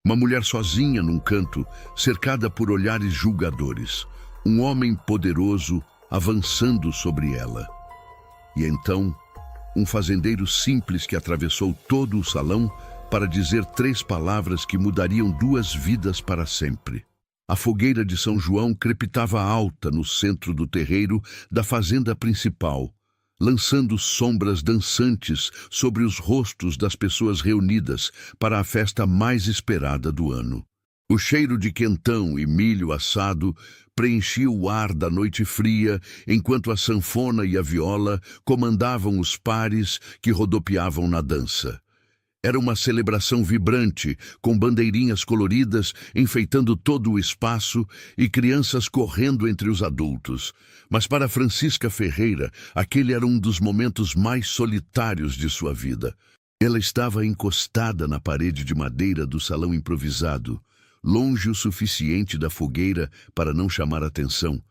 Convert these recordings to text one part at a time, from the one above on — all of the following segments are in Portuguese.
Uma mulher sozinha num canto, cercada por olhares julgadores. Um homem poderoso avançando sobre ela. E então, um fazendeiro simples que atravessou todo o salão para dizer 3 palavras que mudariam 2 vidas para sempre. A fogueira de São João crepitava alta no centro do terreiro da fazenda principal, lançando sombras dançantes sobre os rostos das pessoas reunidas para a festa mais esperada do ano. O cheiro de quentão e milho assado preenchia o ar da noite fria, enquanto a sanfona e a viola comandavam os pares que rodopiavam na dança. Era uma celebração vibrante, com bandeirinhas coloridas enfeitando todo o espaço e crianças correndo entre os adultos. Mas para Francisca Ferreira, aquele era um dos momentos mais solitários de sua vida. Ela estava encostada na parede de madeira do salão improvisado, longe o suficiente da fogueira para não chamar atenção,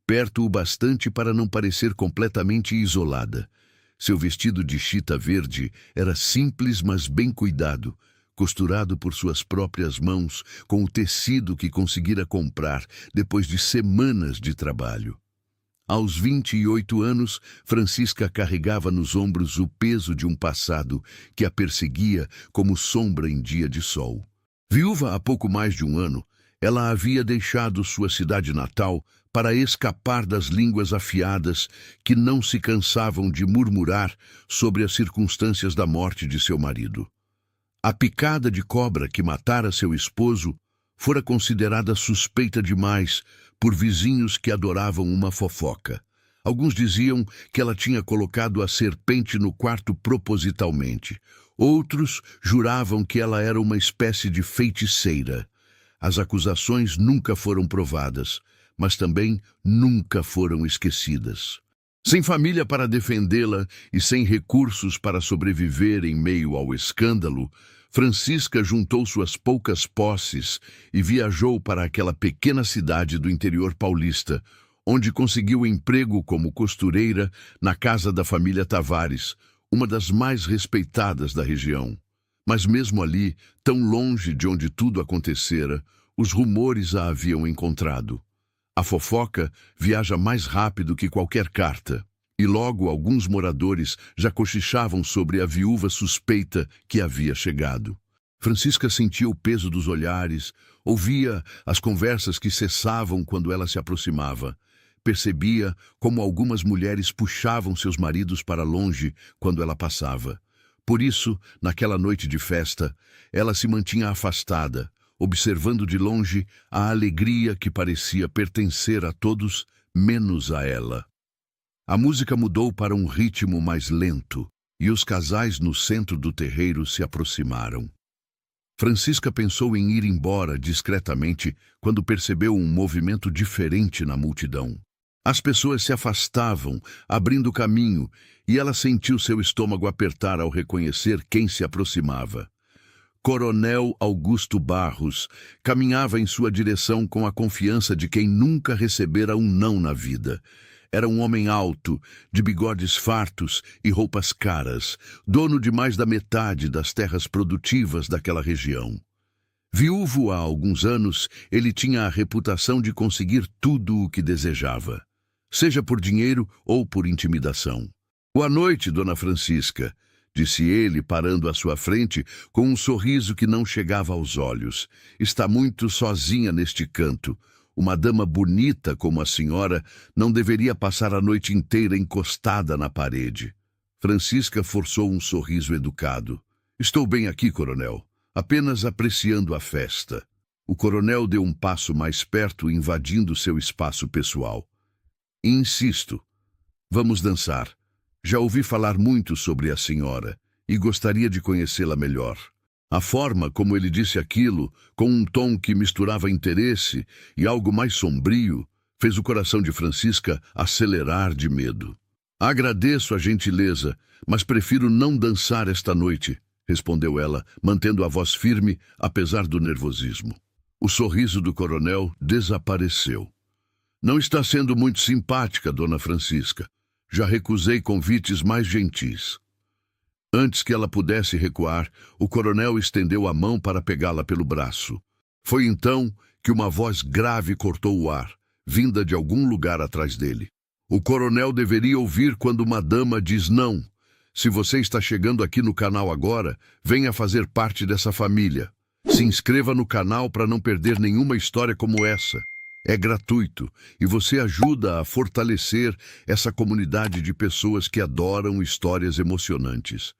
perto o bastante para não parecer completamente isolada. Seu vestido de chita verde era simples, mas bem cuidado, costurado por suas próprias mãos com o tecido que conseguira comprar depois de semanas de trabalho. Aos 28 anos, Francisca carregava nos ombros o peso de um passado que a perseguia como sombra em dia de sol. Viúva há pouco mais de um ano, ela havia deixado sua cidade natal para escapar das línguas afiadas que não se cansavam de murmurar sobre as circunstâncias da morte de seu marido. A picada de cobra que matara seu esposo fora considerada suspeita demais por vizinhos que adoravam uma fofoca. Alguns diziam que ela tinha colocado a serpente no quarto propositalmente. Outros juravam que ela era uma espécie de feiticeira. As acusações nunca foram provadas, mas também nunca foram esquecidas. Sem família para defendê-la e sem recursos para sobreviver em meio ao escândalo, Francisca juntou suas poucas posses e viajou para aquela pequena cidade do interior paulista, onde conseguiu emprego como costureira na casa da família Tavares, uma das mais respeitadas da região. Mas mesmo ali, tão longe de onde tudo acontecera, os rumores a haviam encontrado. A fofoca viaja mais rápido que qualquer carta, e logo alguns moradores já cochichavam sobre a viúva suspeita que havia chegado. Francisca sentia o peso dos olhares, ouvia as conversas que cessavam quando ela se aproximava. Percebia como algumas mulheres puxavam seus maridos para longe quando ela passava. Por isso, naquela noite de festa, ela se mantinha afastada, observando de longe a alegria que parecia pertencer a todos, menos a ela. A música mudou para um ritmo mais lento, e os casais no centro do terreiro se aproximaram. Francisca pensou em ir embora discretamente quando percebeu um movimento diferente na multidão. As pessoas se afastavam, abrindo caminho, e ela sentiu seu estômago apertar ao reconhecer quem se aproximava. Coronel Augusto Barros caminhava em sua direção com a confiança de quem nunca recebera um não na vida. Era um homem alto, de bigodes fartos e roupas caras, dono de mais da metade das terras produtivas daquela região. Viúvo há alguns anos, ele tinha a reputação de conseguir tudo o que desejava, seja por dinheiro ou por intimidação. Boa noite, Dona Francisca, disse ele, parando à sua frente com um sorriso que não chegava aos olhos. Está muito sozinha neste canto. Uma dama bonita como a senhora não deveria passar a noite inteira encostada na parede. Francisca forçou um sorriso educado. Estou bem aqui, coronel, apenas apreciando a festa. O coronel deu um passo mais perto, invadindo seu espaço pessoal. Insisto, vamos dançar. Já ouvi falar muito sobre a senhora e gostaria de conhecê-la melhor. A forma como ele disse aquilo, com um tom que misturava interesse e algo mais sombrio, fez o coração de Francisca acelerar de medo. Agradeço a gentileza, mas prefiro não dançar esta noite, respondeu ela, mantendo a voz firme, apesar do nervosismo. O sorriso do coronel desapareceu. Não está sendo muito simpática, Dona Francisca. Já recusei convites mais gentis. Antes que ela pudesse recuar, o coronel estendeu a mão para pegá-la pelo braço. Foi então que uma voz grave cortou o ar, vinda de algum lugar atrás dele. O coronel deveria ouvir quando uma dama diz não. Se você está chegando aqui no canal agora, venha fazer parte dessa família. Se inscreva no canal para não perder nenhuma história como essa. É gratuito e você ajuda a fortalecer essa comunidade de pessoas que adoram histórias emocionantes.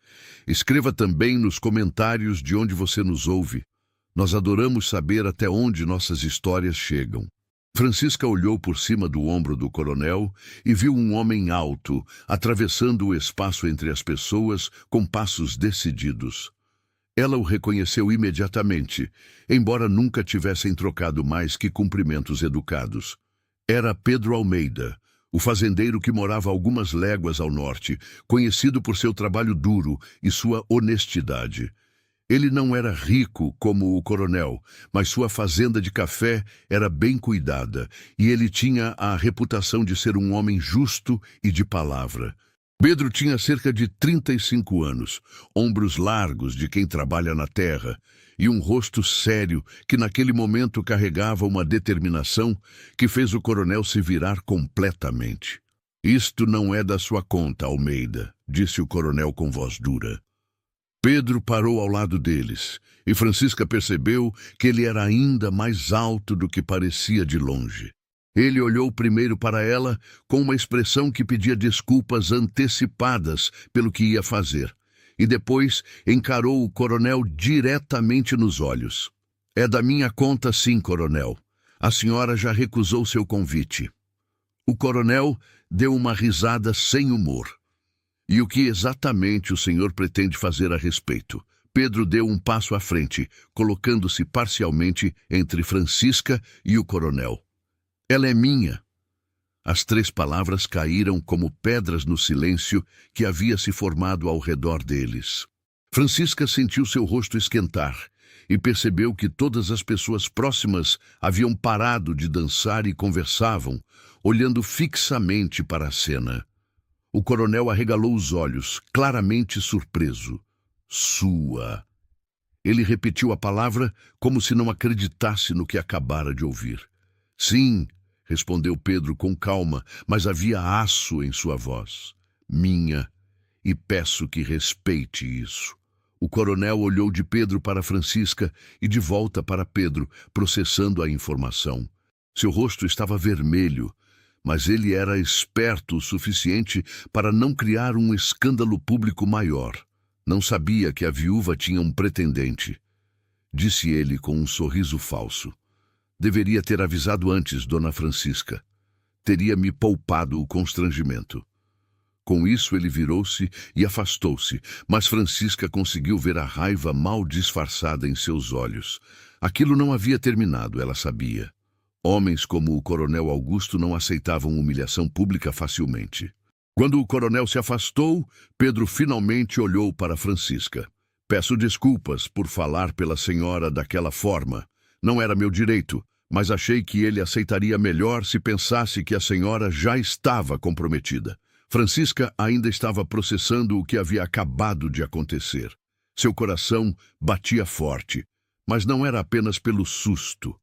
Escreva também nos comentários de onde você nos ouve. Nós adoramos saber até onde nossas histórias chegam. Francisca olhou por cima do ombro do coronel e viu um homem alto, atravessando o espaço entre as pessoas com passos decididos. Ela o reconheceu imediatamente, embora nunca tivessem trocado mais que cumprimentos educados. Era Pedro Almeida, o fazendeiro que morava algumas léguas ao norte, conhecido por seu trabalho duro e sua honestidade. Ele não era rico como o coronel, mas sua fazenda de café era bem cuidada, e ele tinha a reputação de ser um homem justo e de palavra. Pedro tinha cerca de 35 anos, ombros largos de quem trabalha na terra, e um rosto sério que naquele momento carregava uma determinação que fez o coronel se virar completamente. "Isto não é da sua conta, Almeida", disse o coronel com voz dura. Pedro parou ao lado deles, e Francisca percebeu que ele era ainda mais alto do que parecia de longe. Ele olhou primeiro para ela com uma expressão que pedia desculpas antecipadas pelo que ia fazer, e depois encarou o coronel diretamente nos olhos. "É da minha conta, sim, coronel. A senhora já recusou seu convite." O coronel deu uma risada sem humor. "E o que exatamente o senhor pretende fazer a respeito?" Pedro deu um passo à frente, colocando-se parcialmente entre Francisca e o coronel. "Ela é minha." As 3 palavras caíram como pedras no silêncio que havia se formado ao redor deles. Francisca sentiu seu rosto esquentar e percebeu que todas as pessoas próximas haviam parado de dançar e conversavam, olhando fixamente para a cena. O coronel arregalou os olhos, claramente surpreso. "Sua." Ele repetiu a palavra como se não acreditasse no que acabara de ouvir. "Sim", respondeu Pedro com calma, mas havia aço em sua voz. "Minha, e peço que respeite isso." O coronel olhou de Pedro para Francisca e de volta para Pedro, processando a informação. Seu rosto estava vermelho, mas ele era esperto o suficiente para não criar um escândalo público maior. Não sabia que a viúva tinha um pretendente. Disse ele com um sorriso falso. "Deveria ter avisado antes, dona Francisca. Teria me poupado o constrangimento." Com isso ele virou-se e afastou-se, mas Francisca conseguiu ver a raiva mal disfarçada em seus olhos. Aquilo não havia terminado, ela sabia. Homens como o coronel Augusto não aceitavam humilhação pública facilmente. Quando o coronel se afastou, Pedro finalmente olhou para Francisca. "Peço desculpas por falar pela senhora daquela forma. Não era meu direito, mas achei que ele aceitaria melhor se pensasse que a senhora já estava comprometida." Francisca ainda estava processando o que havia acabado de acontecer. Seu coração batia forte, mas não era apenas pelo susto.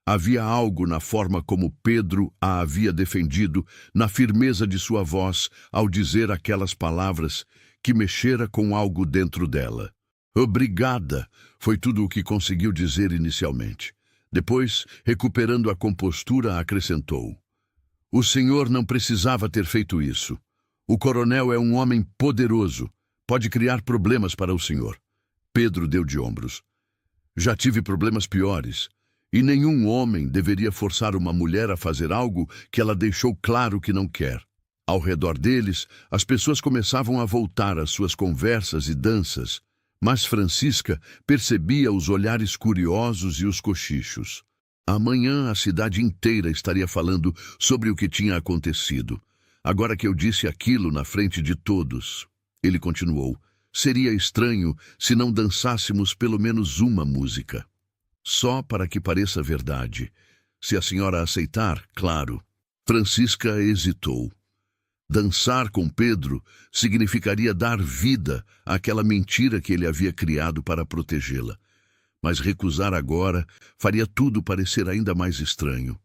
Havia algo na forma como Pedro a havia defendido, na firmeza de sua voz, ao dizer aquelas palavras que mexera com algo dentro dela. "Obrigada", foi tudo o que conseguiu dizer inicialmente. Depois, recuperando a compostura, acrescentou: "O senhor não precisava ter feito isso. O coronel é um homem poderoso. Pode criar problemas para o senhor." Pedro deu de ombros. "Já tive problemas piores. E nenhum homem deveria forçar uma mulher a fazer algo que ela deixou claro que não quer." Ao redor deles, as pessoas começavam a voltar às suas conversas e danças, mas Francisca percebia os olhares curiosos e os cochichos. Amanhã a cidade inteira estaria falando sobre o que tinha acontecido. Agora que eu disse aquilo na frente de todos, ele continuou, seria estranho se não dançássemos pelo menos uma música. Só para que pareça verdade. Se a senhora aceitar, claro. Francisca hesitou. Dançar com Pedro significaria dar vida àquela mentira que ele havia criado para protegê-la. Mas recusar agora faria tudo parecer ainda mais estranho.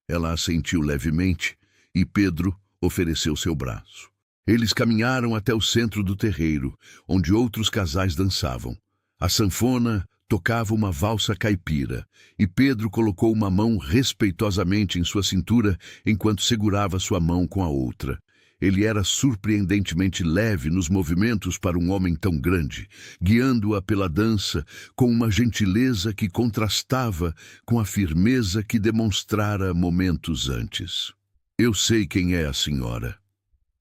Ela assentiu levemente e Pedro ofereceu seu braço. Eles caminharam até o centro do terreiro, onde outros casais dançavam. A sanfona tocava uma valsa caipira, e Pedro colocou uma mão respeitosamente em sua cintura enquanto segurava sua mão com a outra. Ele era surpreendentemente leve nos movimentos para um homem tão grande, guiando-a pela dança com uma gentileza que contrastava com a firmeza que demonstrara momentos antes. "Eu sei quem é a senhora",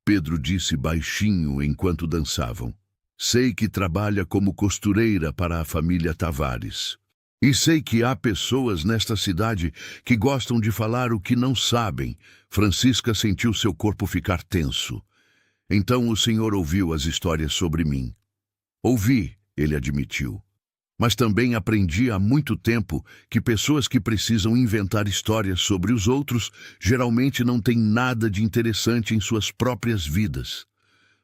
Pedro disse baixinho enquanto dançavam. "Sei que trabalha como costureira para a família Tavares. E sei que há pessoas nesta cidade que gostam de falar o que não sabem." Francisca sentiu seu corpo ficar tenso. "Então o senhor ouviu as histórias sobre mim?" "Ouvi", ele admitiu. "Mas também aprendi há muito tempo que pessoas que precisam inventar histórias sobre os outros geralmente não têm nada de interessante em suas próprias vidas."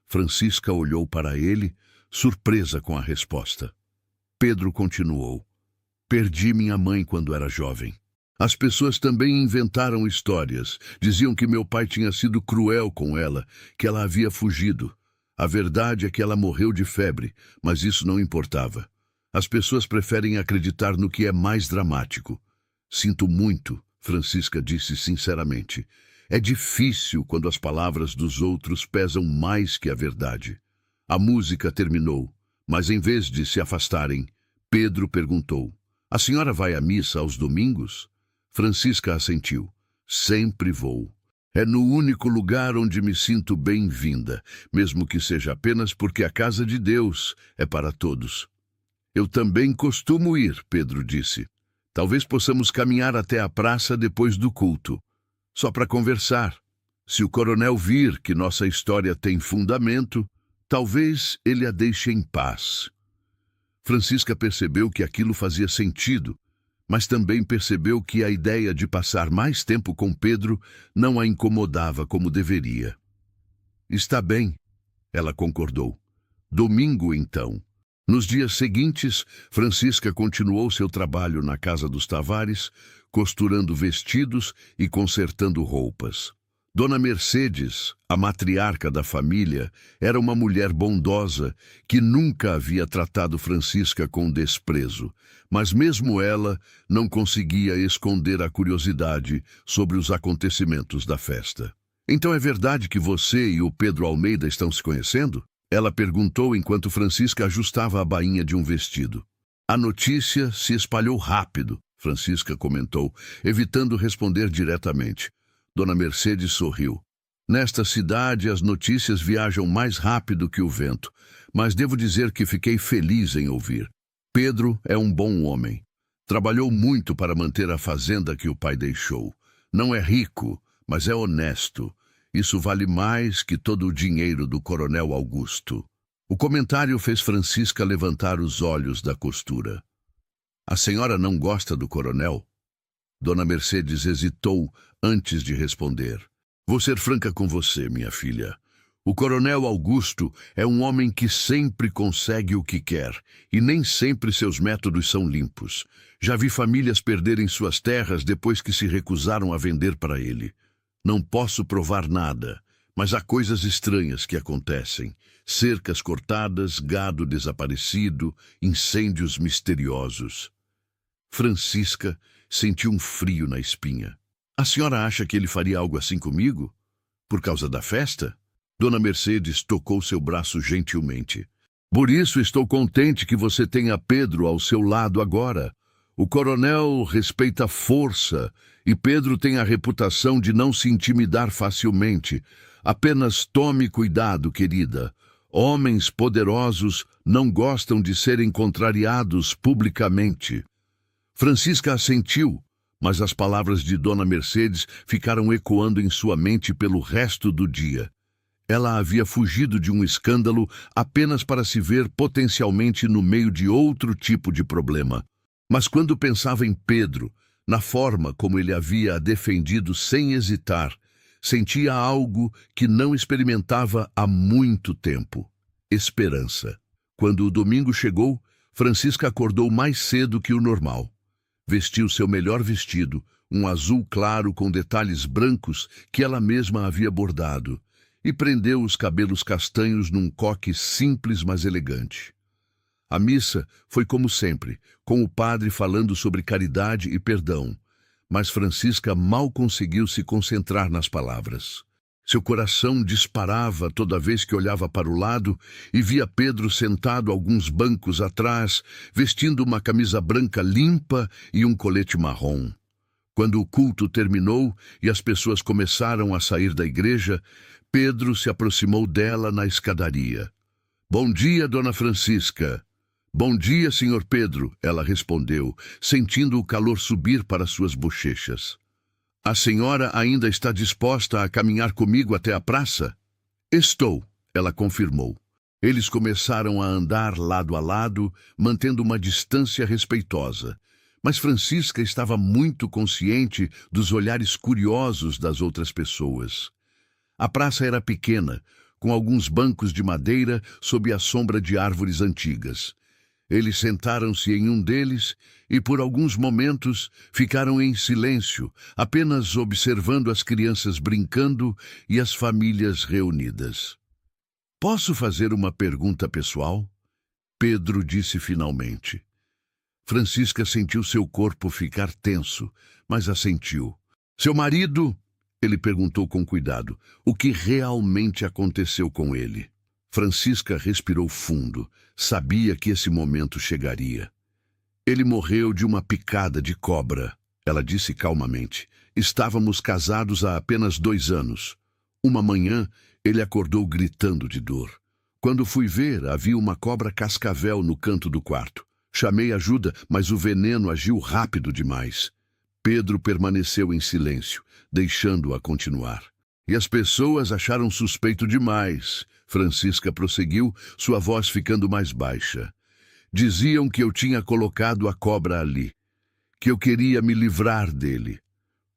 Francisca olhou para ele, surpresa com a resposta. Pedro continuou. "Perdi minha mãe quando era jovem. As pessoas também inventaram histórias. Diziam que meu pai tinha sido cruel com ela, que ela havia fugido. A verdade é que ela morreu de febre, mas isso não importava. As pessoas preferem acreditar no que é mais dramático." "Sinto muito", Francisca disse sinceramente. "É difícil quando as palavras dos outros pesam mais que a verdade." A música terminou, mas em vez de se afastarem, Pedro perguntou: "A senhora vai à missa aos domingos?" Francisca assentiu. "Sempre vou. É no único lugar onde me sinto bem-vinda, mesmo que seja apenas porque a casa de Deus é para todos." "Eu também costumo ir", Pedro disse. "Talvez possamos caminhar até a praça depois do culto, só para conversar. Se o coronel vir que nossa história tem fundamento, talvez ele a deixe em paz." Francisca percebeu que aquilo fazia sentido, mas também percebeu que a ideia de passar mais tempo com Pedro não a incomodava como deveria. "Está bem", ela concordou. "Domingo, então." Nos dias seguintes, Francisca continuou seu trabalho na casa dos Tavares, costurando vestidos e consertando roupas. Dona Mercedes, a matriarca da família, era uma mulher bondosa que nunca havia tratado Francisca com desprezo, mas mesmo ela não conseguia esconder a curiosidade sobre os acontecimentos da festa. "Então é verdade que você e o Pedro Almeida estão se conhecendo?" ela perguntou enquanto Francisca ajustava a bainha de um vestido. "A notícia se espalhou rápido", Francisca comentou, evitando responder diretamente. Dona Mercedes sorriu. "Nesta cidade as notícias viajam mais rápido que o vento, mas devo dizer que fiquei feliz em ouvir. Pedro é um bom homem. Trabalhou muito para manter a fazenda que o pai deixou. Não é rico, mas é honesto. Isso vale mais que todo o dinheiro do coronel Augusto." O comentário fez Francisca levantar os olhos da costura. "A senhora não gosta do coronel?" Dona Mercedes hesitou antes de responder. "Vou ser franca com você, minha filha. O coronel Augusto é um homem que sempre consegue o que quer, e nem sempre seus métodos são limpos. Já vi famílias perderem suas terras depois que se recusaram a vender para ele. Não posso provar nada, mas há coisas estranhas que acontecem. Cercas cortadas, gado desaparecido, incêndios misteriosos." Francisca sentiu um frio na espinha. "A senhora acha que ele faria algo assim comigo? Por causa da festa?" Dona Mercedes tocou seu braço gentilmente. "Por isso estou contente que você tenha Pedro ao seu lado agora. O coronel respeita a força e Pedro tem a reputação de não se intimidar facilmente. Apenas tome cuidado, querida. Homens poderosos não gostam de serem contrariados publicamente." Francisca assentiu, mas as palavras de Dona Mercedes ficaram ecoando em sua mente pelo resto do dia. Ela havia fugido de um escândalo apenas para se ver potencialmente no meio de outro tipo de problema. Mas quando pensava em Pedro, na forma como ele havia a defendido sem hesitar, Sentia algo que não experimentava há muito tempo: esperança. Quando o domingo chegou, Francisca acordou mais cedo que o normal. Vestiu seu melhor vestido, um azul claro com detalhes brancos que ela mesma havia bordado, e prendeu os cabelos castanhos num coque simples, mas elegante. A missa foi como sempre, com o padre falando sobre caridade e perdão, mas Francisca mal conseguiu se concentrar nas palavras. Seu coração disparava toda vez que olhava para o lado e via Pedro sentado alguns bancos atrás, vestindo uma camisa branca limpa e um colete marrom. Quando o culto terminou e as pessoas começaram a sair da igreja, Pedro se aproximou dela na escadaria. "Bom dia, dona Francisca." "Bom dia, senhor Pedro," ela respondeu, sentindo o calor subir para suas bochechas. "A senhora ainda está disposta a caminhar comigo até a praça?" "Estou," ela confirmou. Eles começaram a andar lado a lado, mantendo uma distância respeitosa. Mas Francisca estava muito consciente dos olhares curiosos das outras pessoas. A praça era pequena, com alguns bancos de madeira sob a sombra de árvores antigas. Eles sentaram-se em um deles e, por alguns momentos, ficaram em silêncio, apenas observando as crianças brincando e as famílias reunidas. "Posso fazer uma pergunta pessoal?" Pedro disse finalmente. Francisca sentiu seu corpo ficar tenso, mas assentiu. "Seu marido?" ele perguntou com cuidado. "O que realmente aconteceu com ele?" Francisca respirou fundo. Sabia que esse momento chegaria. "Ele morreu de uma picada de cobra," ela disse calmamente. "Estávamos casados há apenas 2 anos. Uma manhã, ele acordou gritando de dor. Quando fui ver, havia uma cobra cascavel no canto do quarto. Chamei ajuda, mas o veneno agiu rápido demais." Pedro permaneceu em silêncio, deixando-a continuar. "E as pessoas acharam suspeito demais," Francisca prosseguiu, sua voz ficando mais baixa. "Diziam que eu tinha colocado a cobra ali, que eu queria me livrar dele.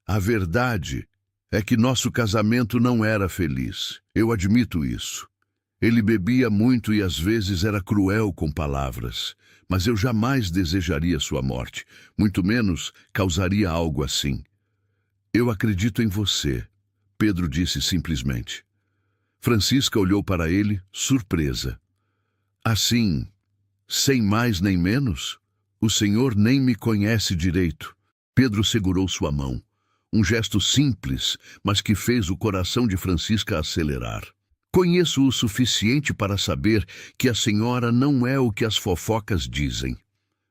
A verdade é que nosso casamento não era feliz. Eu admito isso. Ele bebia muito e às vezes era cruel com palavras, mas eu jamais desejaria sua morte, muito menos causaria algo assim." "Eu acredito em você," Pedro disse simplesmente. Francisca olhou para ele, surpresa. "Assim, sem mais nem menos? O senhor nem me conhece direito." Pedro segurou sua mão. Um gesto simples, mas que fez o coração de Francisca acelerar. "Conheço o suficiente para saber que a senhora não é o que as fofocas dizem.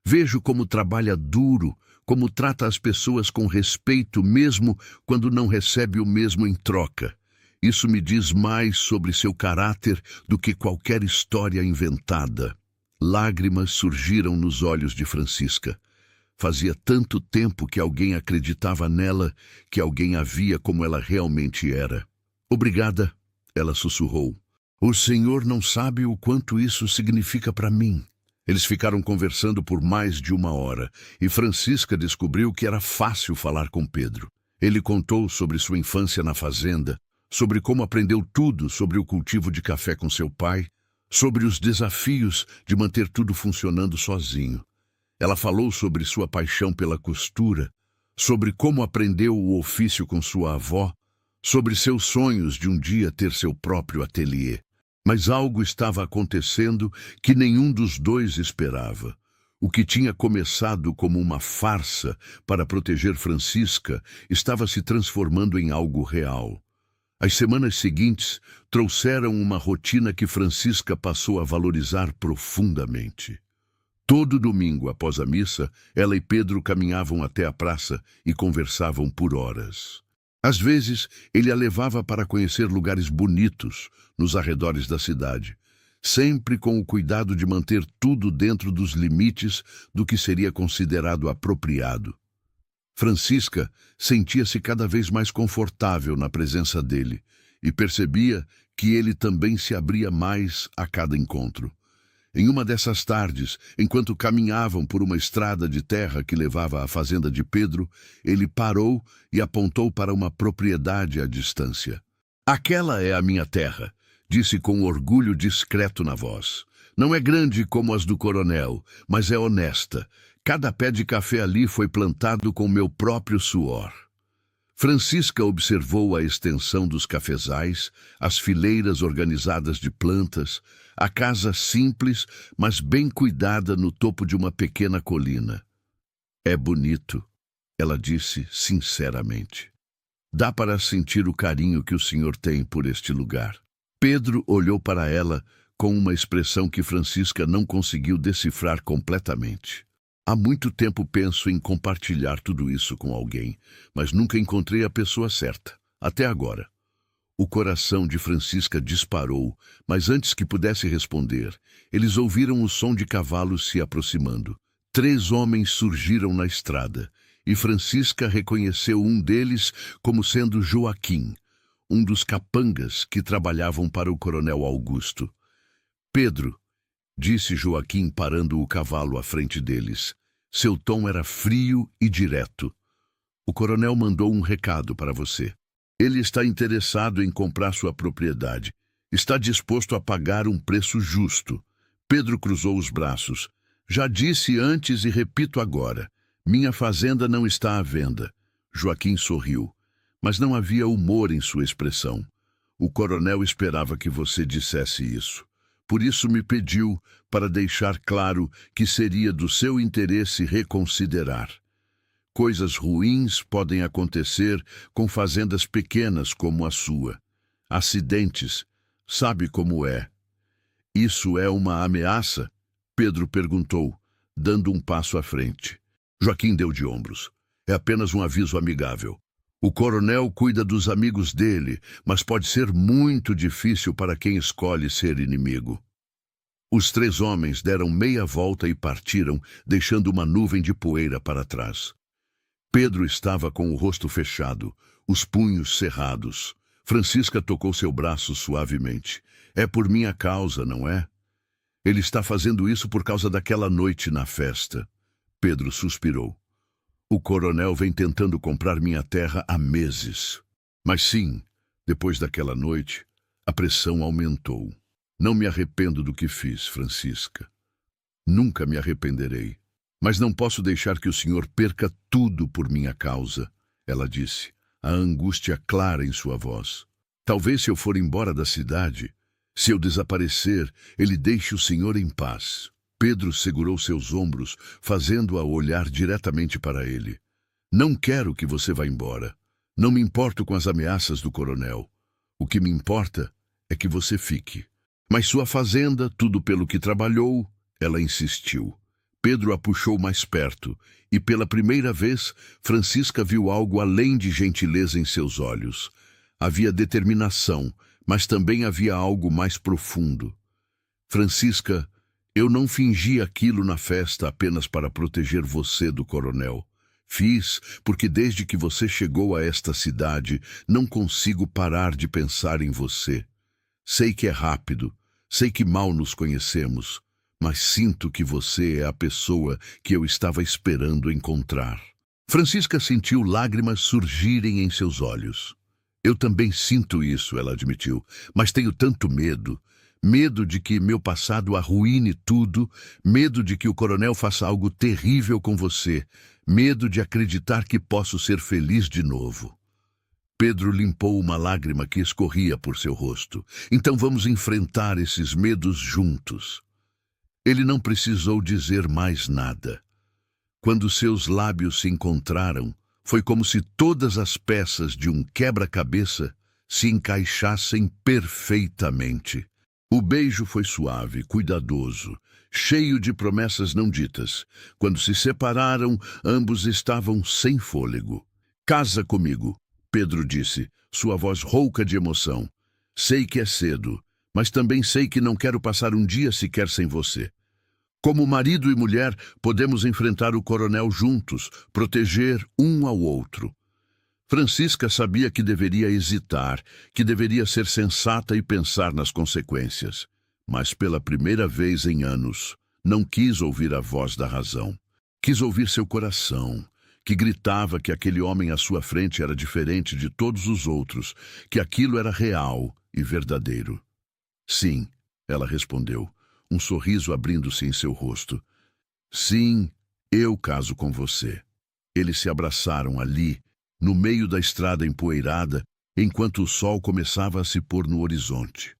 Vejo como trabalha duro, como trata as pessoas com respeito mesmo quando não recebe o mesmo em troca. Isso me diz mais sobre seu caráter do que qualquer história inventada." Lágrimas surgiram nos olhos de Francisca. Fazia tanto tempo que alguém acreditava nela, que alguém a via como ela realmente era. "Obrigada," ela sussurrou. "O senhor não sabe o quanto isso significa para mim." Eles ficaram conversando por mais de 1 hora, e Francisca descobriu que era fácil falar com Pedro. Ele contou sobre sua infância na fazenda, sobre como aprendeu tudo sobre o cultivo de café com seu pai, sobre os desafios de manter tudo funcionando sozinho. Ela falou sobre sua paixão pela costura, sobre como aprendeu o ofício com sua avó, sobre seus sonhos de um dia ter seu próprio ateliê. Mas algo estava acontecendo que nenhum dos dois esperava. O que tinha começado como uma farsa para proteger Francisca estava se transformando em algo real. As semanas seguintes trouxeram uma rotina que Francisca passou a valorizar profundamente. Todo domingo, após a missa, ela e Pedro caminhavam até a praça e conversavam por horas. Às vezes, ele a levava para conhecer lugares bonitos nos arredores da cidade, sempre com o cuidado de manter tudo dentro dos limites do que seria considerado apropriado. Francisca sentia-se cada vez mais confortável na presença dele e percebia que ele também se abria mais a cada encontro. Em uma dessas tardes, enquanto caminhavam por uma estrada de terra que levava à fazenda de Pedro, ele parou e apontou para uma propriedade à distância. "Aquela é a minha terra", disse com orgulho discreto na voz. "Não é grande como as do coronel, mas é honesta. Cada pé de café ali foi plantado com meu próprio suor." Francisca observou a extensão dos cafezais, as fileiras organizadas de plantas, a casa simples, mas bem cuidada no topo de uma pequena colina. "É bonito", ela disse sinceramente. "Dá para sentir o carinho que o senhor tem por este lugar." Pedro olhou para ela com uma expressão que Francisca não conseguiu decifrar completamente. "Há muito tempo penso em compartilhar tudo isso com alguém, mas nunca encontrei a pessoa certa, até agora." O coração de Francisca disparou, mas antes que pudesse responder, eles ouviram o som de cavalos se aproximando. 3 homens surgiram na estrada, e Francisca reconheceu um deles como sendo Joaquim, um dos capangas que trabalhavam para o coronel Augusto. "Pedro", disse Joaquim parando o cavalo à frente deles. Seu tom era frio e direto. "O coronel mandou um recado para você. Ele está interessado em comprar sua propriedade. Está disposto a pagar um preço justo." Pedro cruzou os braços. "Já disse antes e repito agora. Minha fazenda não está à venda." Joaquim sorriu, mas não havia humor em sua expressão. "O coronel esperava que você dissesse isso. Por isso me pediu para deixar claro que seria do seu interesse reconsiderar. Coisas ruins podem acontecer com fazendas pequenas como a sua. Acidentes, sabe como é." "Isso é uma ameaça?" Pedro perguntou, dando um passo à frente. Joaquim deu de ombros. "É apenas um aviso amigável. O coronel cuida dos amigos dele, mas pode ser muito difícil para quem escolhe ser inimigo." Os 3 homens deram meia volta e partiram, deixando uma nuvem de poeira para trás. Pedro estava com o rosto fechado, os punhos cerrados. Francisca tocou seu braço suavemente. "É por minha causa, não é? Ele está fazendo isso por causa daquela noite na festa." Pedro suspirou. "O coronel vem tentando comprar minha terra há meses." "Mas sim, depois daquela noite, a pressão aumentou. Não me arrependo do que fiz, Francisca. Nunca me arrependerei. Mas não posso deixar que o senhor perca tudo por minha causa," ela disse, a angústia clara em sua voz. "Talvez se eu for embora da cidade, se eu desaparecer, ele deixe o senhor em paz." Pedro segurou seus ombros, fazendo-a olhar diretamente para ele. "Não quero que você vá embora. Não me importo com as ameaças do coronel. O que me importa é que você fique." "Mas sua fazenda, tudo pelo que trabalhou," ela insistiu. Pedro a puxou mais perto, e pela primeira vez, Francisca viu algo além de gentileza em seus olhos. Havia determinação, mas também havia algo mais profundo. "Francisca, eu não fingi aquilo na festa apenas para proteger você do coronel. Fiz porque desde que você chegou a esta cidade, não consigo parar de pensar em você. Sei que é rápido, sei que mal nos conhecemos, mas sinto que você é a pessoa que eu estava esperando encontrar." Francisca sentiu lágrimas surgirem em seus olhos. "Eu também sinto isso", ela admitiu, "mas tenho tanto medo. Medo de que meu passado arruine tudo, medo de que o coronel faça algo terrível com você, medo de acreditar que posso ser feliz de novo." Pedro limpou uma lágrima que escorria por seu rosto. "Então vamos enfrentar esses medos juntos." Ele não precisou dizer mais nada. Quando seus lábios se encontraram, foi como se todas as peças de um quebra-cabeça se encaixassem perfeitamente. O beijo foi suave, cuidadoso, cheio de promessas não ditas. Quando se separaram, ambos estavam sem fôlego. "Casa comigo", Pedro disse, sua voz rouca de emoção. "Sei que é cedo, mas também sei que não quero passar um dia sequer sem você. Como marido e mulher, podemos enfrentar o coronel juntos, proteger um ao outro." Francisca sabia que deveria hesitar, que deveria ser sensata e pensar nas consequências. Mas pela primeira vez em anos, não quis ouvir a voz da razão. Quis ouvir seu coração, que gritava que aquele homem à sua frente era diferente de todos os outros, que aquilo era real e verdadeiro. Sim, ela respondeu, um sorriso abrindo-se em seu rosto. Sim, eu caso com você. Eles se abraçaram ali, no meio da estrada empoeirada, enquanto o sol começava a se pôr no horizonte.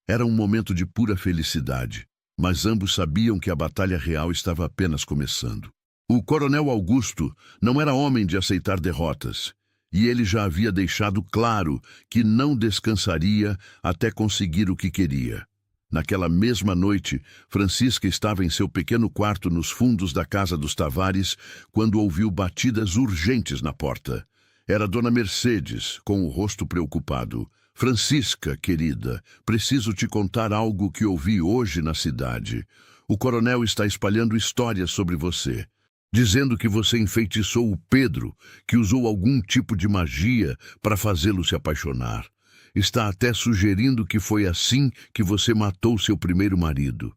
Era um momento de pura felicidade, mas ambos sabiam que a batalha real estava apenas começando. O coronel Augusto não era homem de aceitar derrotas, e ele já havia deixado claro que não descansaria até conseguir o que queria. Naquela mesma noite, Francisca estava em seu pequeno quarto nos fundos da casa dos Tavares quando ouviu batidas urgentes na porta. Era Dona Mercedes, com o rosto preocupado. Francisca, querida, preciso te contar algo que ouvi hoje na cidade. O coronel está espalhando histórias sobre você, dizendo que você enfeitiçou o Pedro, que usou algum tipo de magia para fazê-lo se apaixonar. Está até sugerindo que foi assim que você matou seu primeiro marido.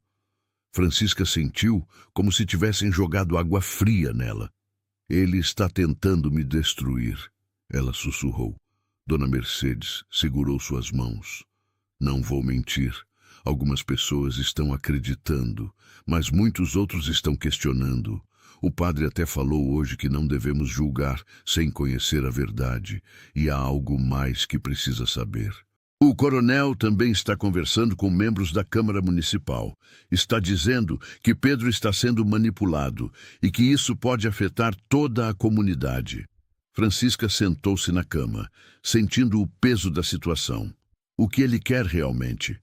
Francisca sentiu como se tivessem jogado água fria nela. Ele está tentando me destruir, ela sussurrou. Dona Mercedes segurou suas mãos. Não vou mentir. Algumas pessoas estão acreditando, mas muitos outros estão questionando. O padre até falou hoje que não devemos julgar sem conhecer a verdade, e há algo mais que precisa saber. O coronel também está conversando com membros da Câmara Municipal. Está dizendo que Pedro está sendo manipulado e que isso pode afetar toda a comunidade. Francisca sentou-se na cama, sentindo o peso da situação. O que ele quer realmente?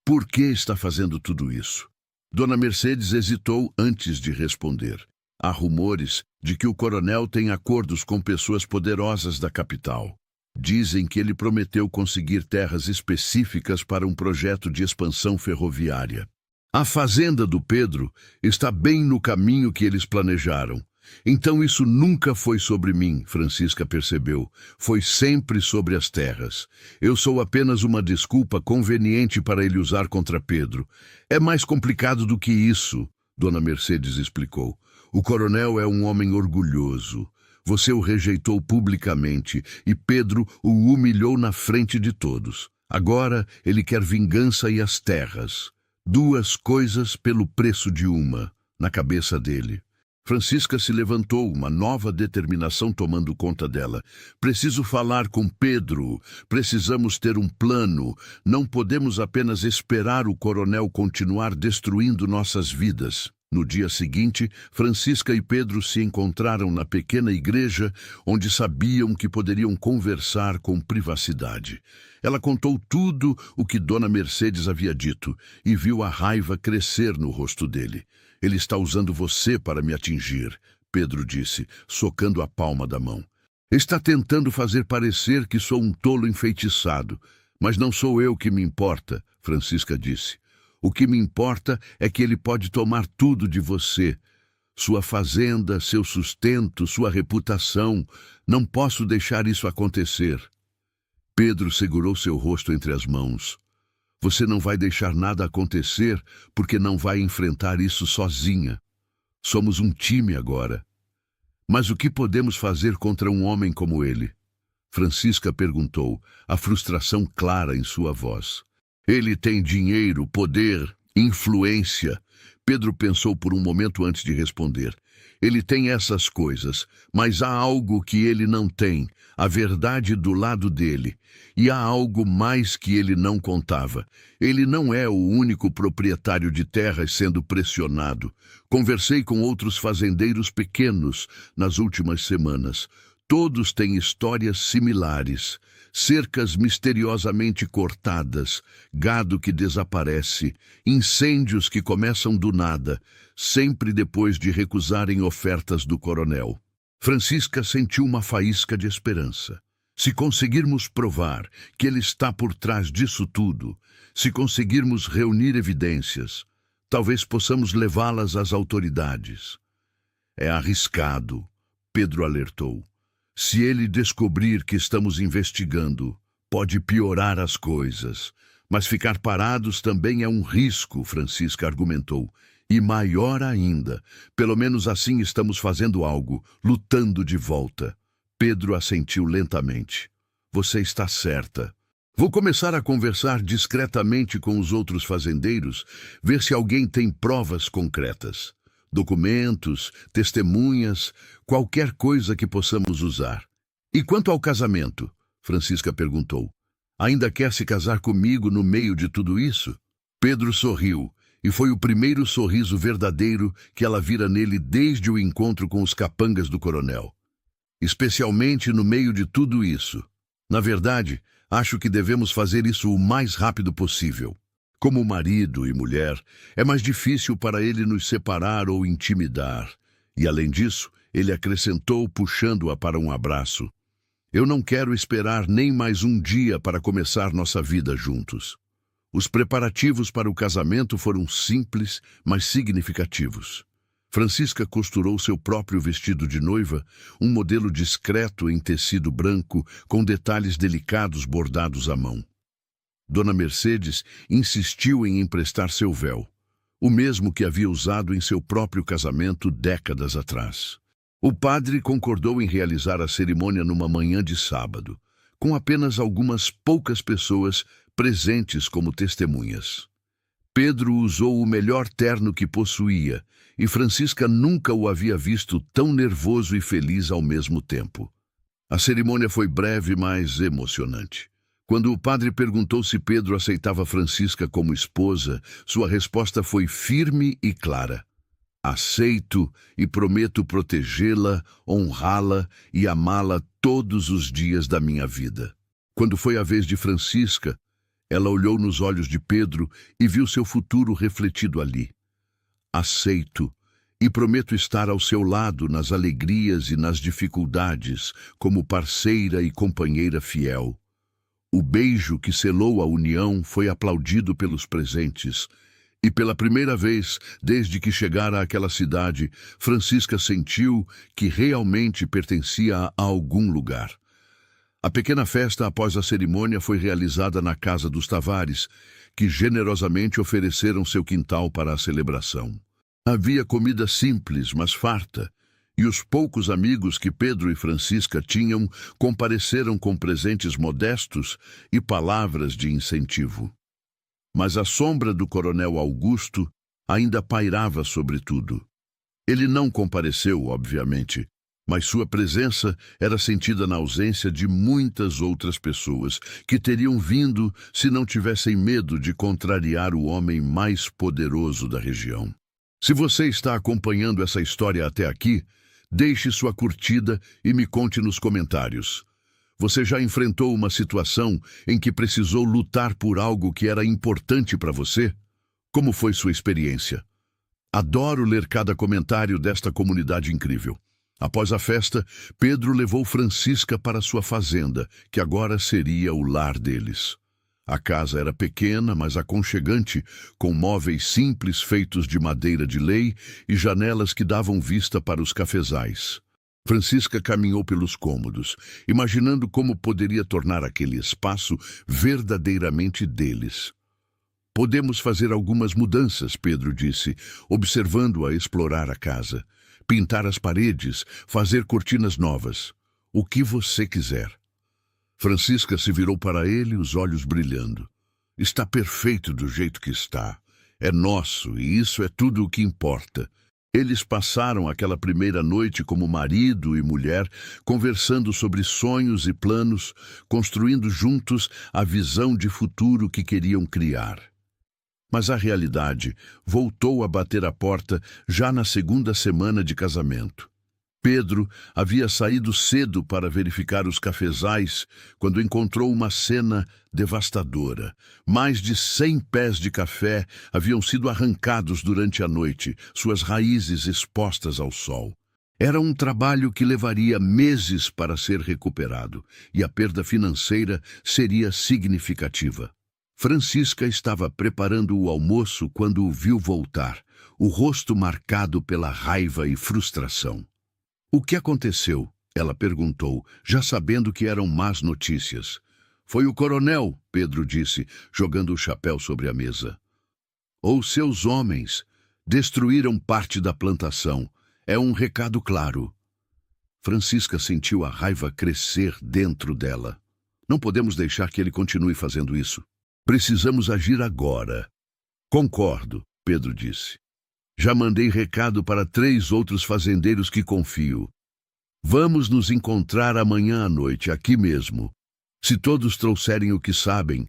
Por que está fazendo tudo isso? Dona Mercedes hesitou antes de responder. Há rumores de que o coronel tem acordos com pessoas poderosas da capital. Dizem que ele prometeu conseguir terras específicas para um projeto de expansão ferroviária. A fazenda do Pedro está bem no caminho que eles planejaram. Então isso nunca foi sobre mim, Francisca percebeu. Foi sempre sobre as terras. Eu sou apenas uma desculpa conveniente para ele usar contra Pedro. É mais complicado do que isso, Dona Mercedes explicou. O coronel é um homem orgulhoso. Você o rejeitou publicamente e Pedro o humilhou na frente de todos. Agora ele quer vingança e as terras. Duas coisas pelo preço de uma, na cabeça dele. Francisca se levantou, uma nova determinação tomando conta dela. Preciso falar com Pedro. Precisamos ter um plano. Não podemos apenas esperar o coronel continuar destruindo nossas vidas. No dia seguinte, Francisca e Pedro se encontraram na pequena igreja onde sabiam que poderiam conversar com privacidade. Ela contou tudo o que Dona Mercedes havia dito e viu a raiva crescer no rosto dele. Ele está usando você para me atingir, Pedro disse, socando a palma da mão. Está tentando fazer parecer que sou um tolo enfeitiçado, mas não sou eu que me importa, Francisca disse. O que me importa é que ele pode tomar tudo de você. Sua fazenda, seu sustento, sua reputação. Não posso deixar isso acontecer. Pedro segurou seu rosto entre as mãos. Você não vai deixar nada acontecer porque não vai enfrentar isso sozinha. Somos um time agora. Mas o que podemos fazer contra um homem como ele? Francisca perguntou, a frustração clara em sua voz. Ele tem dinheiro, poder, influência. Pedro pensou por um momento antes de responder. Ele tem essas coisas, mas há algo que ele não tem, a verdade do lado dele. E há algo mais que ele não contava. Ele não é o único proprietário de terras sendo pressionado. Conversei com outros fazendeiros pequenos nas últimas semanas. Todos têm histórias similares. Cercas misteriosamente cortadas, gado que desaparece, incêndios que começam do nada, sempre depois de recusarem ofertas do coronel. Francisca sentiu uma faísca de esperança. Se conseguirmos provar que ele está por trás disso tudo, se conseguirmos reunir evidências, talvez possamos levá-las às autoridades. É arriscado, Pedro alertou. Se ele descobrir que estamos investigando, pode piorar as coisas. Mas ficar parados também é um risco, Francisca argumentou. E maior ainda, pelo menos assim estamos fazendo algo, lutando de volta. Pedro assentiu lentamente. Você está certa. Vou começar a conversar discretamente com os outros fazendeiros, ver se alguém tem provas concretas. Documentos, testemunhas, qualquer coisa que possamos usar. E quanto ao casamento? Francisca perguntou. Ainda quer se casar comigo no meio de tudo isso? Pedro sorriu, e foi o primeiro sorriso verdadeiro que ela vira nele desde o encontro com os capangas do coronel. Especialmente no meio de tudo isso. Na verdade, acho que devemos fazer isso o mais rápido possível. Como marido e mulher, é mais difícil para ele nos separar ou intimidar. E além disso, ele acrescentou, puxando-a para um abraço. Eu não quero esperar nem mais um dia para começar nossa vida juntos. Os preparativos para o casamento foram simples, mas significativos. Francisca costurou seu próprio vestido de noiva, um modelo discreto em tecido branco, com detalhes delicados bordados à mão. Dona Mercedes insistiu em emprestar seu véu, o mesmo que havia usado em seu próprio casamento décadas atrás. O padre concordou em realizar a cerimônia numa manhã de sábado, com apenas algumas poucas pessoas presentes como testemunhas. Pedro usou o melhor terno que possuía, e Francisca nunca o havia visto tão nervoso e feliz ao mesmo tempo. A cerimônia foi breve, mas emocionante. Quando o padre perguntou se Pedro aceitava Francisca como esposa, sua resposta foi firme e clara. Aceito e prometo protegê-la, honrá-la e amá-la todos os dias da minha vida. Quando foi a vez de Francisca, ela olhou nos olhos de Pedro e viu seu futuro refletido ali. Aceito e prometo estar ao seu lado nas alegrias e nas dificuldades, como parceira e companheira fiel. O beijo que selou a união foi aplaudido pelos presentes, e pela primeira vez, desde que chegara àquela cidade, Francisca sentiu que realmente pertencia a algum lugar. A pequena festa após a cerimônia foi realizada na casa dos Tavares, que generosamente ofereceram seu quintal para a celebração. Havia comida simples, mas farta, e os poucos amigos que Pedro e Francisca tinham compareceram com presentes modestos e palavras de incentivo. Mas a sombra do coronel Augusto ainda pairava sobre tudo. Ele não compareceu, obviamente, mas sua presença era sentida na ausência de muitas outras pessoas que teriam vindo se não tivessem medo de contrariar o homem mais poderoso da região. Se você está acompanhando essa história até aqui, deixe sua curtida e me conte nos comentários. Você já enfrentou uma situação em que precisou lutar por algo que era importante para você? Como foi sua experiência? Adoro ler cada comentário desta comunidade incrível. Após a festa, Pedro levou Francisca para sua fazenda, que agora seria o lar deles. A casa era pequena, mas aconchegante, com móveis simples feitos de madeira de lei e janelas que davam vista para os cafezais. Francisca caminhou pelos cômodos, imaginando como poderia tornar aquele espaço verdadeiramente deles. Podemos fazer algumas mudanças, Pedro disse, observando-a explorar a casa. Pintar as paredes, fazer cortinas novas. O que você quiser. Francisca se virou para ele, os olhos brilhando. Está perfeito do jeito que está. É nosso, e isso é tudo o que importa. Eles passaram aquela primeira noite como marido e mulher, conversando sobre sonhos e planos, construindo juntos a visão de futuro que queriam criar. Mas a realidade voltou a bater a porta já na segunda semana de casamento. Pedro havia saído cedo para verificar os cafezais quando encontrou uma cena devastadora. Mais de 100 pés de café haviam sido arrancados durante a noite, suas raízes expostas ao sol. Era um trabalho que levaria meses para ser recuperado, e a perda financeira seria significativa. Francisca estava preparando o almoço quando o viu voltar, o rosto marcado pela raiva e frustração. O que aconteceu? Ela perguntou, já sabendo que eram más notícias. Foi o coronel, Pedro disse, jogando o chapéu sobre a mesa. Ou seus homens destruíram parte da plantação. É um recado claro. Francisca sentiu a raiva crescer dentro dela. Não podemos deixar que ele continue fazendo isso. Precisamos agir agora. Concordo, Pedro disse. Já mandei recado para 3 outros fazendeiros que confio. Vamos nos encontrar amanhã à noite, aqui mesmo. Se todos trouxerem o que sabem,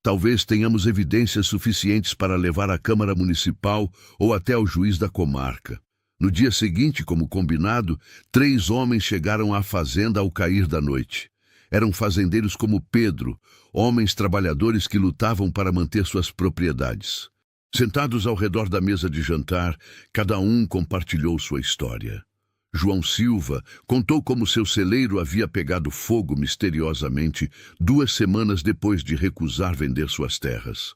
talvez tenhamos evidências suficientes para levar à Câmara Municipal ou até ao juiz da comarca. No dia seguinte, como combinado, 3 homens chegaram à fazenda ao cair da noite. Eram fazendeiros como Pedro, homens trabalhadores que lutavam para manter suas propriedades. Sentados ao redor da mesa de jantar, cada um compartilhou sua história. João Silva contou como seu celeiro havia pegado fogo misteriosamente 2 semanas depois de recusar vender suas terras.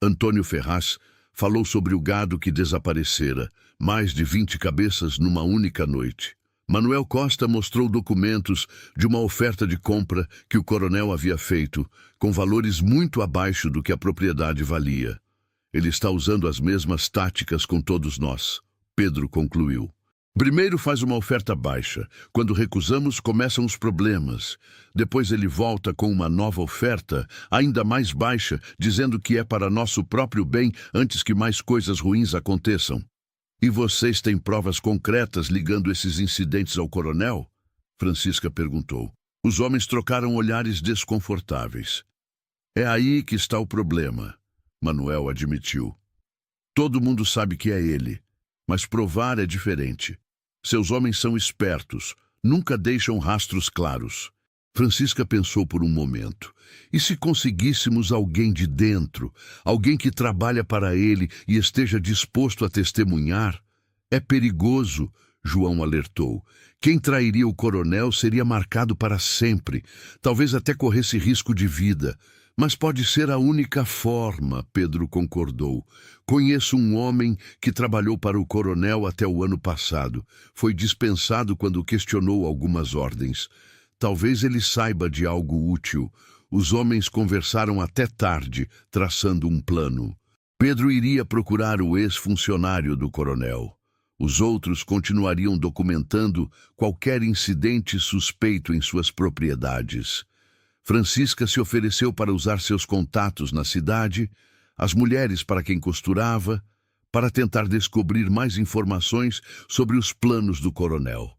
Antônio Ferraz falou sobre o gado que desaparecera, mais de 20 cabeças numa única noite. Manuel Costa mostrou documentos de uma oferta de compra que o coronel havia feito, com valores muito abaixo do que a propriedade valia. Ele está usando as mesmas táticas com todos nós, Pedro concluiu. Primeiro faz uma oferta baixa. Quando recusamos, começam os problemas. Depois ele volta com uma nova oferta, ainda mais baixa, dizendo que é para nosso próprio bem antes que mais coisas ruins aconteçam. E vocês têm provas concretas ligando esses incidentes ao coronel? Francisca perguntou. Os homens trocaram olhares desconfortáveis. É aí que está o problema, Manuel admitiu. Todo mundo sabe que é ele, mas provar é diferente. Seus homens são espertos, nunca deixam rastros claros. Francisca pensou por um momento. E se conseguíssemos alguém de dentro, alguém que trabalha para ele e esteja disposto a testemunhar? É perigoso, João alertou. Quem trairia o coronel seria marcado para sempre, talvez até corresse risco de vida. Mas pode ser a única forma, Pedro concordou. Conheço um homem que trabalhou para o coronel até o ano passado. Foi dispensado quando questionou algumas ordens. Talvez ele saiba de algo útil. Os homens conversaram até tarde, traçando um plano. Pedro iria procurar o ex-funcionário do coronel. Os outros continuariam documentando qualquer incidente suspeito em suas propriedades. Francisca se ofereceu para usar seus contatos na cidade, as mulheres para quem costurava, para tentar descobrir mais informações sobre os planos do coronel.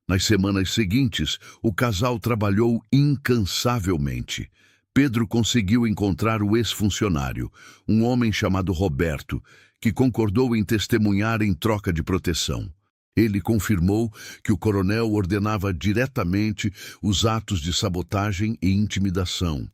Nas semanas seguintes, o casal trabalhou incansavelmente. Pedro conseguiu encontrar o ex-funcionário, um homem chamado Roberto, que concordou em testemunhar em troca de proteção. Ele confirmou que o coronel ordenava diretamente os atos de sabotagem e intimidação,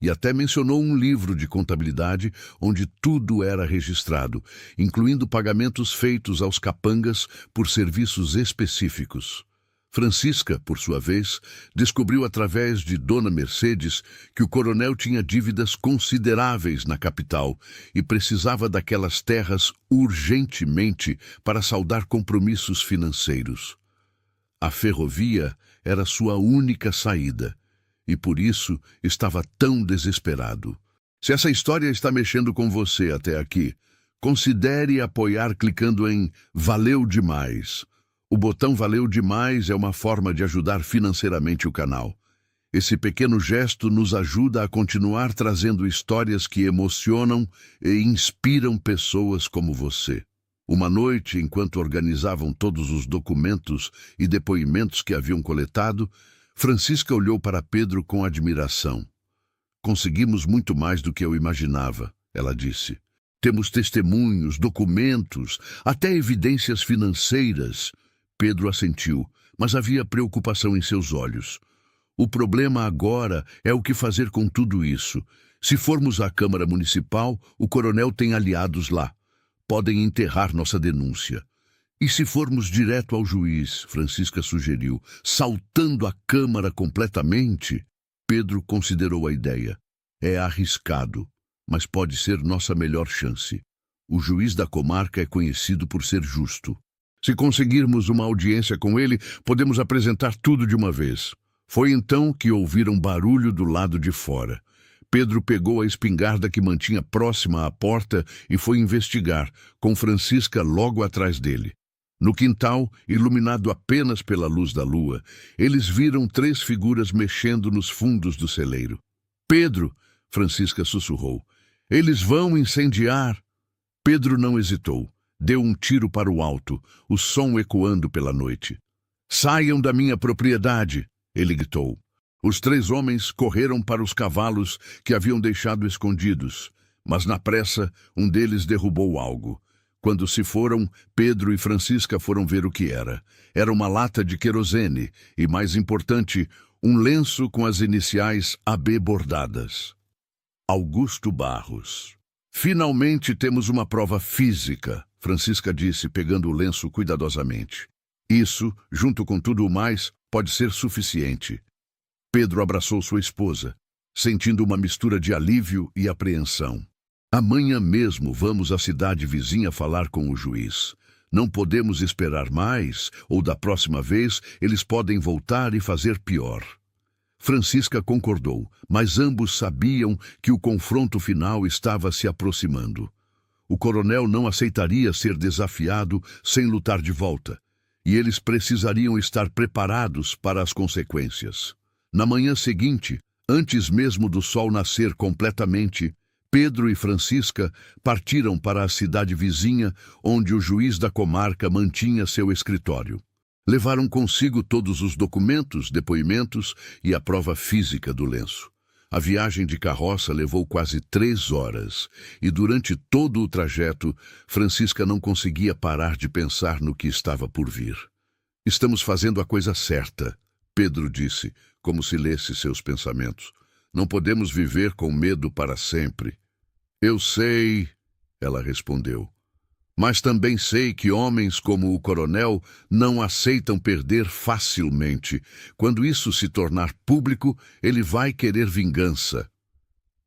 e até mencionou um livro de contabilidade onde tudo era registrado, incluindo pagamentos feitos aos capangas por serviços específicos. Francisca, por sua vez, descobriu através de Dona Mercedes que o coronel tinha dívidas consideráveis na capital e precisava daquelas terras urgentemente para saldar compromissos financeiros. A ferrovia era sua única saída e por isso estava tão desesperado. Se essa história está mexendo com você até aqui, considere apoiar clicando em Valeu Demais. O botão Valeu Demais é uma forma de ajudar financeiramente o canal. Esse pequeno gesto nos ajuda a continuar trazendo histórias que emocionam e inspiram pessoas como você. Uma noite, enquanto organizavam todos os documentos e depoimentos que haviam coletado, Francisca olhou para Pedro com admiração. Conseguimos muito mais do que eu imaginava, ela disse. Temos testemunhos, documentos, até evidências financeiras. Pedro assentiu, mas havia preocupação em seus olhos. O problema agora é o que fazer com tudo isso. Se formos à Câmara Municipal, o coronel tem aliados lá. Podem enterrar nossa denúncia. E se formos direto ao juiz, Francisca sugeriu, saltando a Câmara completamente? Pedro considerou a ideia. É arriscado, mas pode ser nossa melhor chance. O juiz da comarca é conhecido por ser justo. Se conseguirmos uma audiência com ele, podemos apresentar tudo de uma vez. Foi então que ouviram barulho do lado de fora. Pedro pegou a espingarda que mantinha próxima à porta e foi investigar, com Francisca logo atrás dele. No quintal, iluminado apenas pela luz da lua, eles viram 3 figuras mexendo nos fundos do celeiro. "Pedro!" Francisca sussurrou. "Eles vão incendiar!" Pedro não hesitou. Deu um tiro para o alto, o som ecoando pela noite. "Saiam da minha propriedade!" ele gritou. Os 3 homens correram para os cavalos que haviam deixado escondidos, mas na pressa um deles derrubou algo. Quando se foram, Pedro e Francisca foram ver o que era. Era uma lata de querosene e, mais importante, um lenço com as iniciais AB bordadas. Augusto Barros. "Finalmente temos uma prova física", Francisca disse, pegando o lenço cuidadosamente. "Isso, junto com tudo o mais, pode ser suficiente." Pedro abraçou sua esposa, sentindo uma mistura de alívio e apreensão. "Amanhã mesmo vamos à cidade vizinha falar com o juiz. Não podemos esperar mais, ou da próxima vez eles podem voltar e fazer pior." Francisca concordou, mas ambos sabiam que o confronto final estava se aproximando. O coronel não aceitaria ser desafiado sem lutar de volta, e eles precisariam estar preparados para as consequências. Na manhã seguinte, antes mesmo do sol nascer completamente, Pedro e Francisca partiram para a cidade vizinha, onde o juiz da comarca mantinha seu escritório. Levaram consigo todos os documentos, depoimentos e a prova física do lenço. A viagem de carroça levou quase 3 horas, e durante todo o trajeto, Francisca não conseguia parar de pensar no que estava por vir. "Estamos fazendo a coisa certa", Pedro disse, como se lesse seus pensamentos. "Não podemos viver com medo para sempre." "Eu sei", ela respondeu. "Mas também sei que homens como o coronel não aceitam perder facilmente. Quando isso se tornar público, ele vai querer vingança."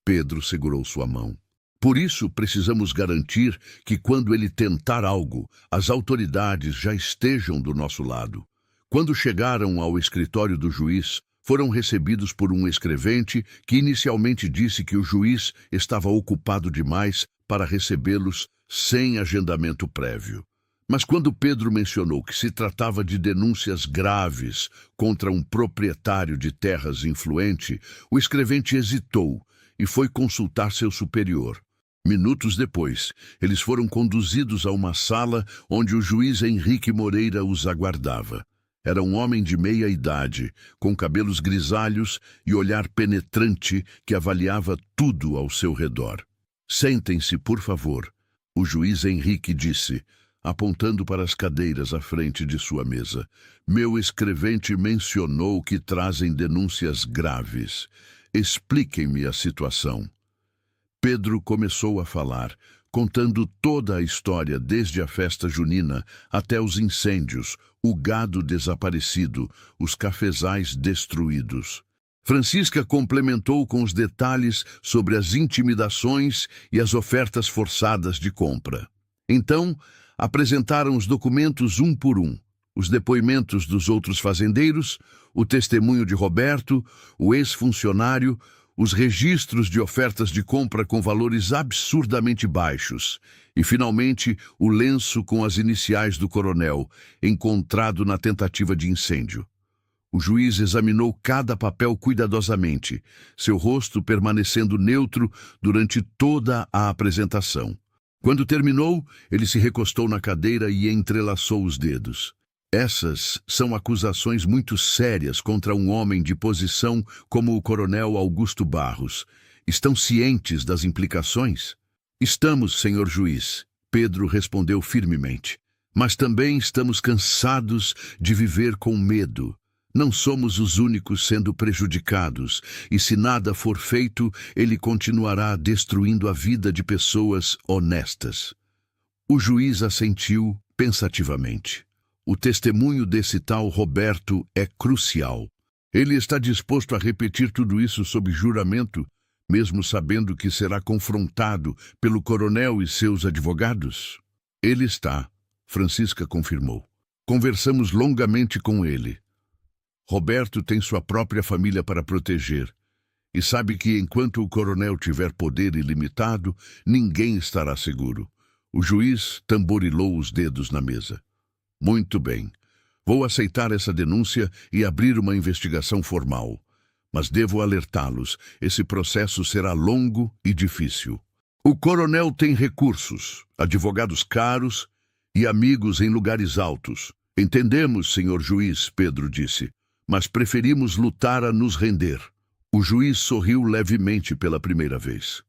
Pedro segurou sua mão. "Por isso precisamos garantir que quando ele tentar algo, as autoridades já estejam do nosso lado." Quando chegaram ao escritório do juiz, foram recebidos por um escrevente que inicialmente disse que o juiz estava ocupado demais para recebê-los sem agendamento prévio. Mas quando Pedro mencionou que se tratava de denúncias graves contra um proprietário de terras influente, o escrevente hesitou e foi consultar seu superior. Minutos depois, eles foram conduzidos a uma sala onde o juiz Henrique Moreira os aguardava. Era um homem de meia idade, com cabelos grisalhos e olhar penetrante que avaliava tudo ao seu redor. "Sentem-se, por favor", o juiz Henrique disse, apontando para as cadeiras à frente de sua mesa. "Meu escrevente mencionou que trazem denúncias graves. Expliquem-me a situação." Pedro começou a falar, contando toda a história desde a festa junina até os incêndios, o gado desaparecido, os cafezais destruídos. Francisca complementou com os detalhes sobre as intimidações e as ofertas forçadas de compra. Então, apresentaram os documentos um por um, os depoimentos dos outros fazendeiros, o testemunho de Roberto, o ex-funcionário, os registros de ofertas de compra com valores absurdamente baixos e, finalmente, o lenço com as iniciais do coronel, encontrado na tentativa de incêndio. O juiz examinou cada papel cuidadosamente, seu rosto permanecendo neutro durante toda a apresentação. Quando terminou, ele se recostou na cadeira e entrelaçou os dedos. "Essas são acusações muito sérias contra um homem de posição como o coronel Augusto Barros. Estão cientes das implicações?" "Estamos, senhor juiz", Pedro respondeu firmemente. "Mas também estamos cansados de viver com medo. Não somos os únicos sendo prejudicados, e se nada for feito, ele continuará destruindo a vida de pessoas honestas." O juiz assentiu pensativamente. "O testemunho desse tal Roberto é crucial. Ele está disposto a repetir tudo isso sob juramento, mesmo sabendo que será confrontado pelo coronel e seus advogados?" "Ele está", Francisca confirmou. "Conversamos longamente com ele. Roberto tem sua própria família para proteger. E sabe que enquanto o coronel tiver poder ilimitado, ninguém estará seguro. O juiz tamborilou os dedos na mesa. Muito bem. Vou aceitar essa denúncia e abrir uma investigação formal. Mas devo alertá-los, esse processo será longo e difícil. O coronel tem recursos, advogados caros e amigos em lugares altos. Entendemos, senhor juiz, Pedro disse, mas preferimos lutar a nos render. O juiz sorriu levemente pela primeira vez.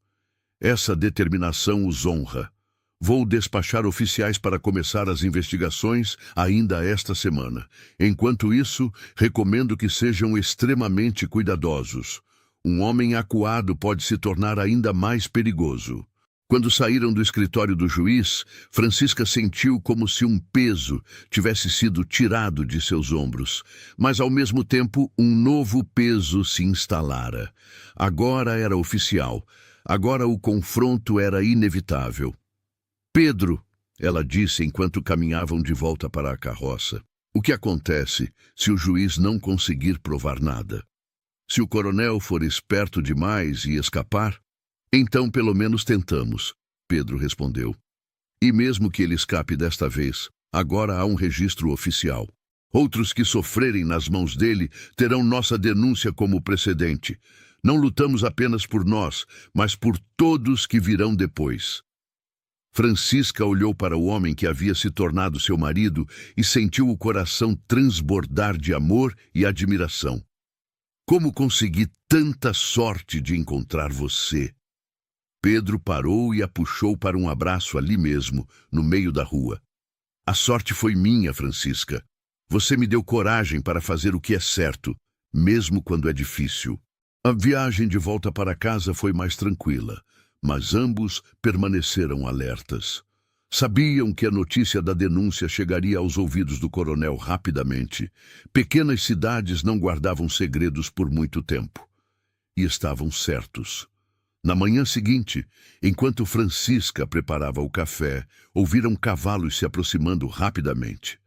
Essa determinação os honra. Vou despachar oficiais para começar as investigações ainda esta semana. Enquanto isso, recomendo que sejam extremamente cuidadosos. Um homem acuado pode se tornar ainda mais perigoso. Quando saíram do escritório do juiz, Francisca sentiu como se um peso tivesse sido tirado de seus ombros, mas ao mesmo tempo um novo peso se instalara. Agora era oficial. Agora o confronto era inevitável. Pedro, ela disse enquanto caminhavam de volta para a carroça, o que acontece se o juiz não conseguir provar nada? Se o coronel for esperto demais e escapar? Então pelo menos tentamos, Pedro respondeu. E mesmo que ele escape desta vez, agora há um registro oficial. Outros que sofrerem nas mãos dele terão nossa denúncia como precedente. Não lutamos apenas por nós, mas por todos que virão depois. Francisca olhou para o homem que havia se tornado seu marido e sentiu o coração transbordar de amor e admiração. Como consegui tanta sorte de encontrar você? Pedro parou e a puxou para um abraço ali mesmo, no meio da rua. A sorte foi minha, Francisca. Você me deu coragem para fazer o que é certo, mesmo quando é difícil. A viagem de volta para casa foi mais tranquila. Mas ambos permaneceram alertas. Sabiam que a notícia da denúncia chegaria aos ouvidos do coronel rapidamente. Pequenas cidades não guardavam segredos por muito tempo. E estavam certos. Na manhã seguinte, enquanto Francisca preparava o café, ouviram cavalos se aproximando rapidamente.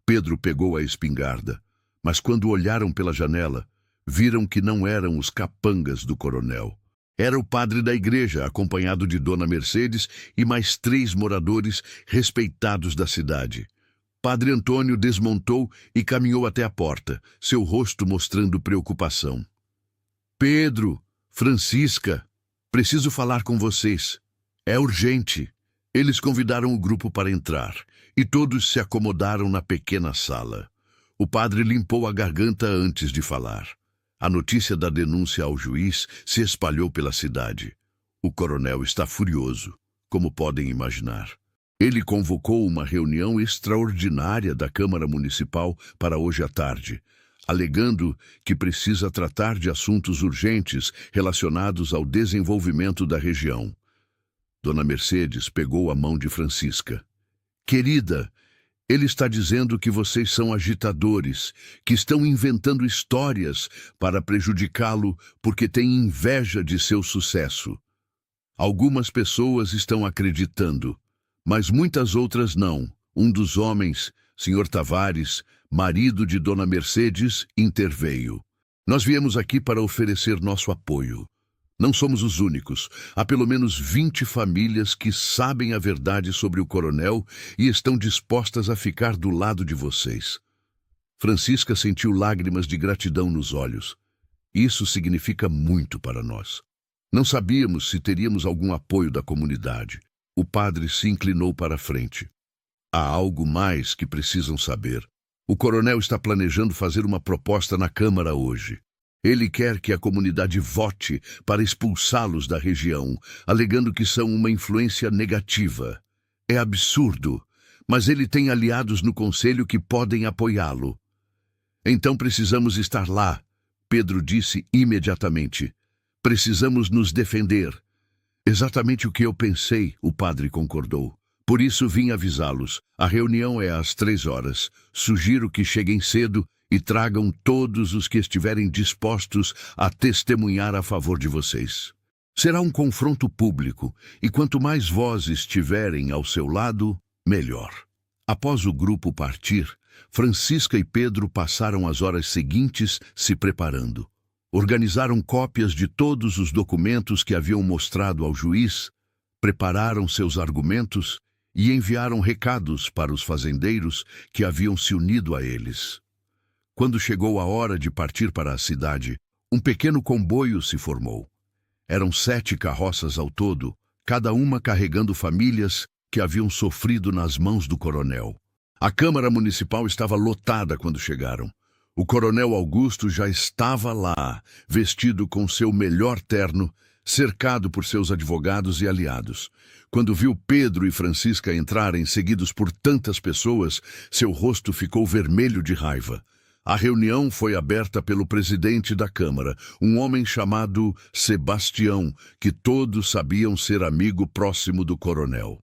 Pedro pegou a espingarda, mas quando olharam pela janela, viram que não eram os capangas do coronel. Era o padre da igreja, acompanhado de Dona Mercedes e mais 3 moradores respeitados da cidade. Padre Antônio desmontou e caminhou até a porta, seu rosto mostrando preocupação. Pedro, Francisca, preciso falar com vocês. É urgente. Eles convidaram o grupo para entrar, e todos se acomodaram na pequena sala. O padre limpou a garganta antes de falar. A notícia da denúncia ao juiz se espalhou pela cidade. O coronel está furioso, como podem imaginar. Ele convocou uma reunião extraordinária da Câmara Municipal para hoje à tarde, alegando que precisa tratar de assuntos urgentes relacionados ao desenvolvimento da região. Dona Mercedes pegou a mão de Francisca. Querida, ele está dizendo que vocês são agitadores, que estão inventando histórias para prejudicá-lo porque têm inveja de seu sucesso. Algumas pessoas estão acreditando, mas muitas outras não. Um dos homens, Sr. Tavares, marido de Dona Mercedes, interveio. Nós viemos aqui para oferecer nosso apoio. Não somos os únicos. Há pelo menos 20 famílias que sabem a verdade sobre o coronel e estão dispostas a ficar do lado de vocês. Francisca sentiu lágrimas de gratidão nos olhos. Isso significa muito para nós. Não sabíamos se teríamos algum apoio da comunidade. O padre se inclinou para a frente. Há algo mais que precisam saber. O coronel está planejando fazer uma proposta na Câmara hoje. Ele quer que a comunidade vote para expulsá-los da região, alegando que são uma influência negativa. É absurdo, mas ele tem aliados no conselho que podem apoiá-lo. Então precisamos estar lá, Pedro disse imediatamente. Precisamos nos defender. Exatamente o que eu pensei, o padre concordou. Por isso vim avisá-los. A reunião é às 3h. Sugiro que cheguem cedo e tragam todos os que estiverem dispostos a testemunhar a favor de vocês. Será um confronto público, e quanto mais vozes tiverem ao seu lado, melhor. Após o grupo partir, Francisca e Pedro passaram as horas seguintes se preparando. Organizaram cópias de todos os documentos que haviam mostrado ao juiz, prepararam seus argumentos e enviaram recados para os fazendeiros que haviam se unido a eles. Quando chegou a hora de partir para a cidade, um pequeno comboio se formou. Eram 7 carroças ao todo, cada uma carregando famílias que haviam sofrido nas mãos do coronel. A Câmara Municipal estava lotada quando chegaram. O coronel Augusto já estava lá, vestido com seu melhor terno, cercado por seus advogados e aliados. Quando viu Pedro e Francisca entrarem, seguidos por tantas pessoas, seu rosto ficou vermelho de raiva. A reunião foi aberta pelo presidente da Câmara, um homem chamado Sebastião, que todos sabiam ser amigo próximo do coronel.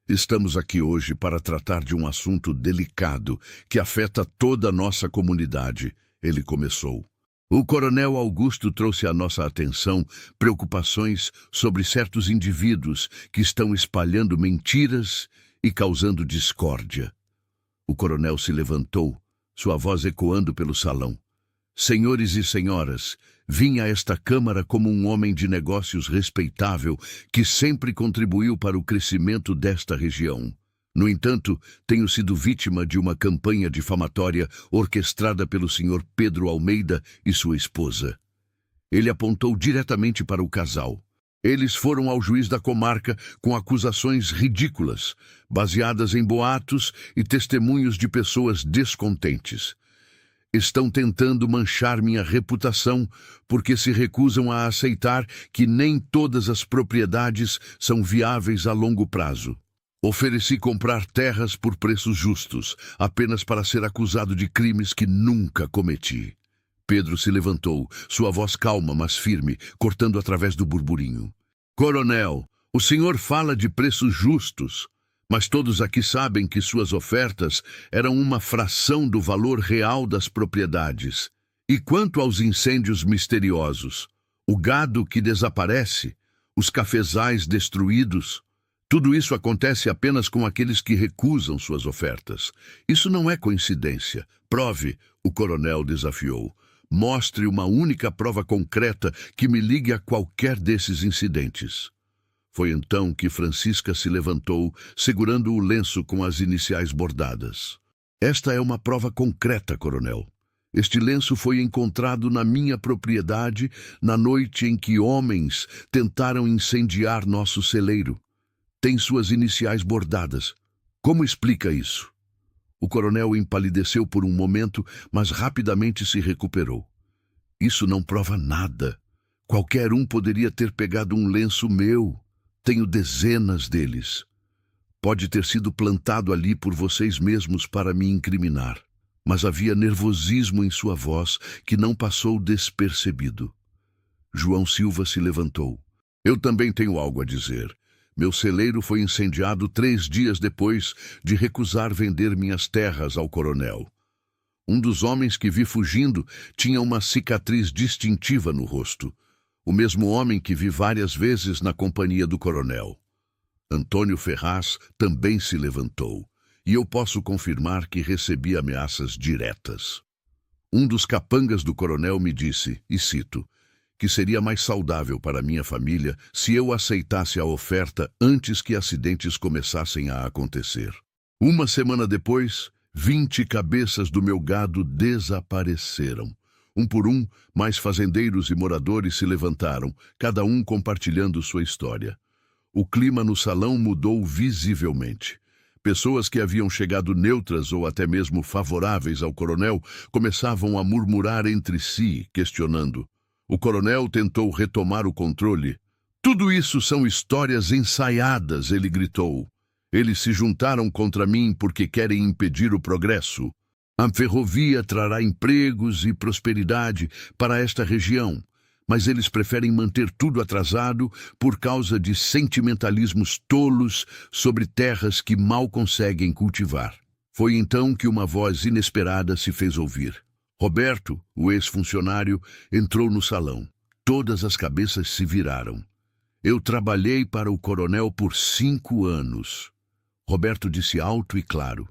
Estamos aqui hoje para tratar de um assunto delicado que afeta toda a nossa comunidade, ele começou. O coronel Augusto trouxe à nossa atenção preocupações sobre certos indivíduos que estão espalhando mentiras e causando discórdia. O coronel se levantou, sua voz ecoando pelo salão. Senhores e senhoras, vim a esta Câmara como um homem de negócios respeitável que sempre contribuiu para o crescimento desta região. No entanto, tenho sido vítima de uma campanha difamatória orquestrada pelo Sr. Pedro Almeida e sua esposa. Ele apontou diretamente para o casal. Eles foram ao juiz da comarca com acusações ridículas, baseadas em boatos e testemunhos de pessoas descontentes. Estão tentando manchar minha reputação porque se recusam a aceitar que nem todas as propriedades são viáveis a longo prazo. Ofereci comprar terras por preços justos, apenas para ser acusado de crimes que nunca cometi. Pedro se levantou, sua voz calma, mas firme, cortando através do burburinho. Coronel, o senhor fala de preços justos, mas todos aqui sabem que suas ofertas eram uma fração do valor real das propriedades. E quanto aos incêndios misteriosos, o gado que desaparece, os cafezais destruídos, tudo isso acontece apenas com aqueles que recusam suas ofertas. Isso não é coincidência. Prove, o coronel desafiou. Mostre uma única prova concreta que me ligue a qualquer desses incidentes. Foi então que Francisca se levantou, segurando o lenço com as iniciais bordadas. Esta é uma prova concreta, coronel. Este lenço foi encontrado na minha propriedade na noite em que homens tentaram incendiar nosso celeiro. Tem suas iniciais bordadas. Como explica isso? O coronel empalideceu por um momento, mas rapidamente se recuperou. Isso não prova nada. Qualquer um poderia ter pegado um lenço meu. Tenho dezenas deles. Pode ter sido plantado ali por vocês mesmos para me incriminar. Mas havia nervosismo em sua voz que não passou despercebido. João Silva se levantou. Eu também tenho algo a dizer. Meu celeiro foi incendiado 3 dias depois de recusar vender minhas terras ao coronel. Um dos homens que vi fugindo tinha uma cicatriz distintiva no rosto. O mesmo homem que vi várias vezes na companhia do coronel. Antônio Ferraz também se levantou, e eu posso confirmar que recebi ameaças diretas. Um dos capangas do coronel me disse, e cito, que seria mais saudável para minha família se eu aceitasse a oferta antes que acidentes começassem a acontecer. Uma semana depois, 20 cabeças do meu gado desapareceram. Um por um, mais fazendeiros e moradores se levantaram, cada um compartilhando sua história. O clima no salão mudou visivelmente. Pessoas que haviam chegado neutras ou até mesmo favoráveis ao coronel começavam a murmurar entre si, questionando. O coronel tentou retomar o controle. Tudo isso são histórias ensaiadas, ele gritou. Eles se juntaram contra mim porque querem impedir o progresso. A ferrovia trará empregos e prosperidade para esta região, mas eles preferem manter tudo atrasado por causa de sentimentalismos tolos sobre terras que mal conseguem cultivar. Foi então que uma voz inesperada se fez ouvir. Roberto, o ex-funcionário, entrou no salão. Todas as cabeças se viraram. Eu trabalhei para o coronel por 5 anos. Roberto disse alto e claro.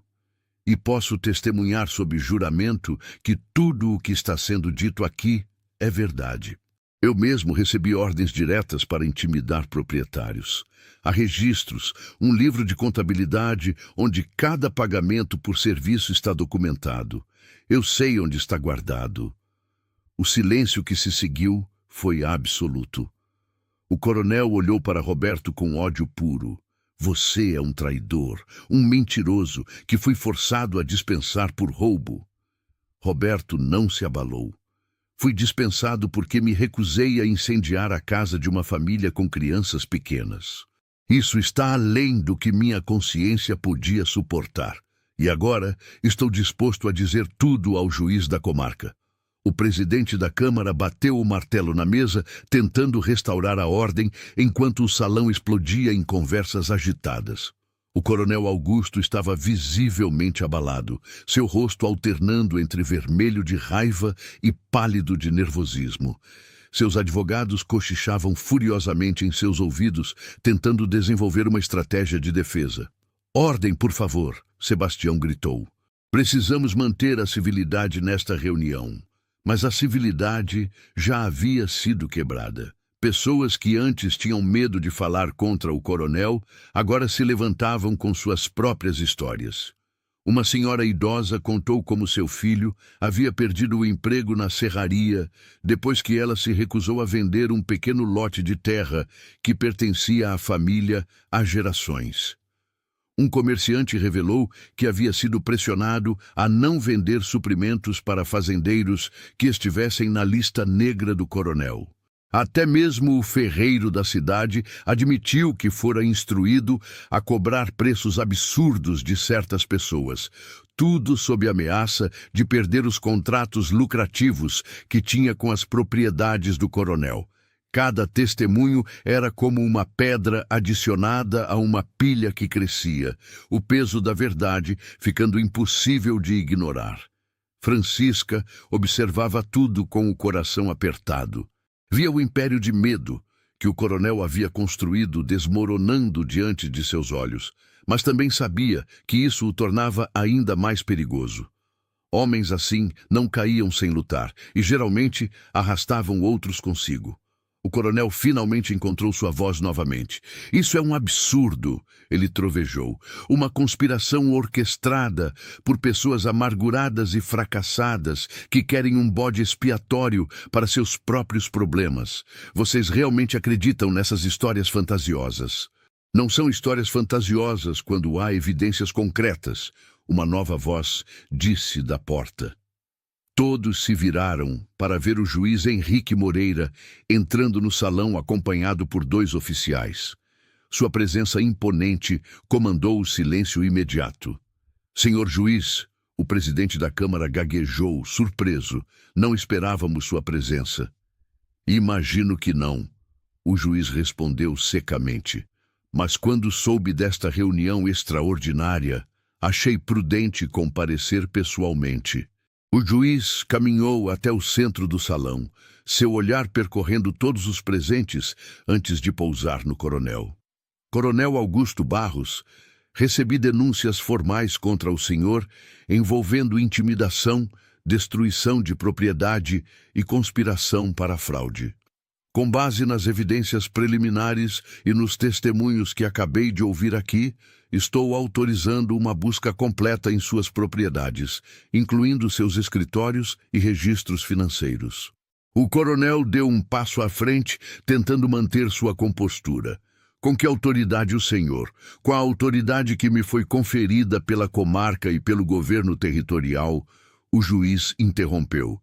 E posso testemunhar sob juramento que tudo o que está sendo dito aqui é verdade. Eu mesmo recebi ordens diretas para intimidar proprietários. Há registros, um livro de contabilidade onde cada pagamento por serviço está documentado. Eu sei onde está guardado. O silêncio que se seguiu foi absoluto. O coronel olhou para Roberto com ódio puro. Você é um traidor, um mentiroso que foi forçado a dispensar por roubo. Roberto não se abalou. Fui dispensado porque me recusei a incendiar a casa de uma família com crianças pequenas. Isso está além do que minha consciência podia suportar. E agora estou disposto a dizer tudo ao juiz da comarca. O presidente da Câmara bateu o martelo na mesa, tentando restaurar a ordem, enquanto o salão explodia em conversas agitadas. O coronel Augusto estava visivelmente abalado, seu rosto alternando entre vermelho de raiva e pálido de nervosismo. Seus advogados cochichavam furiosamente em seus ouvidos, tentando desenvolver uma estratégia de defesa. "Ordem, por favor", Sebastião gritou. "Precisamos manter a civilidade nesta reunião." Mas a civilidade já havia sido quebrada. Pessoas que antes tinham medo de falar contra o coronel, agora se levantavam com suas próprias histórias. Uma senhora idosa contou como seu filho havia perdido o emprego na serraria depois que ela se recusou a vender um pequeno lote de terra que pertencia à família há gerações. Um comerciante revelou que havia sido pressionado a não vender suprimentos para fazendeiros que estivessem na lista negra do coronel. Até mesmo o ferreiro da cidade admitiu que fora instruído a cobrar preços absurdos de certas pessoas, tudo sob ameaça de perder os contratos lucrativos que tinha com as propriedades do coronel. Cada testemunho era como uma pedra adicionada a uma pilha que crescia, o peso da verdade ficando impossível de ignorar. Francisca observava tudo com o coração apertado. Via o império de medo que o coronel havia construído desmoronando diante de seus olhos, mas também sabia que isso o tornava ainda mais perigoso. Homens assim não caíam sem lutar e geralmente arrastavam outros consigo. O coronel finalmente encontrou sua voz novamente. "Isso é um absurdo", ele trovejou. "Uma conspiração orquestrada por pessoas amarguradas e fracassadas que querem um bode expiatório para seus próprios problemas. Vocês realmente acreditam nessas histórias fantasiosas?" "Não são histórias fantasiosas quando há evidências concretas", uma nova voz disse da porta. Todos se viraram para ver o juiz Henrique Moreira entrando no salão acompanhado por 2 oficiais. Sua presença imponente comandou o silêncio imediato. "Senhor juiz", o presidente da Câmara gaguejou, surpreso. "Não esperávamos sua presença." "Imagino que não", o juiz respondeu secamente. "Mas quando soube desta reunião extraordinária, achei prudente comparecer pessoalmente." O juiz caminhou até o centro do salão, seu olhar percorrendo todos os presentes antes de pousar no coronel. "Coronel Augusto Barros, recebi denúncias formais contra o senhor envolvendo intimidação, destruição de propriedade e conspiração para a fraude. Com base nas evidências preliminares e nos testemunhos que acabei de ouvir aqui, estou autorizando uma busca completa em suas propriedades, incluindo seus escritórios e registros financeiros." O coronel deu um passo à frente, tentando manter sua compostura. "Com que autoridade o senhor? Com a autoridade que me foi conferida pela comarca e pelo governo territorial?" O juiz interrompeu.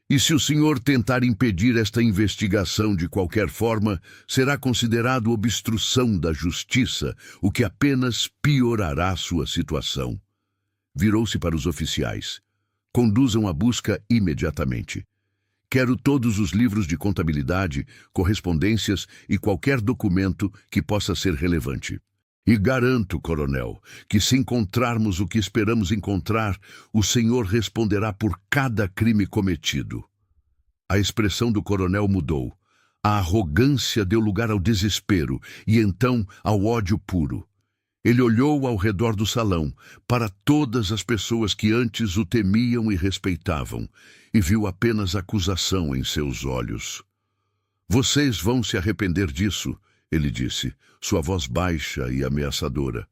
"E se o senhor tentar impedir esta investigação de qualquer forma, será considerado obstrução da justiça, o que apenas piorará sua situação." Virou-se para os oficiais. "Conduzam a busca imediatamente. Quero todos os livros de contabilidade, correspondências e qualquer documento que possa ser relevante. E garanto, coronel, que se encontrarmos o que esperamos encontrar, o senhor responderá por cada crime cometido." A expressão do coronel mudou. A arrogância deu lugar ao desespero e então ao ódio puro. Ele olhou ao redor do salão, para todas as pessoas que antes o temiam e respeitavam, e viu apenas acusação em seus olhos. Vocês vão se arrepender disso, ele disse, sua voz baixa e ameaçadora.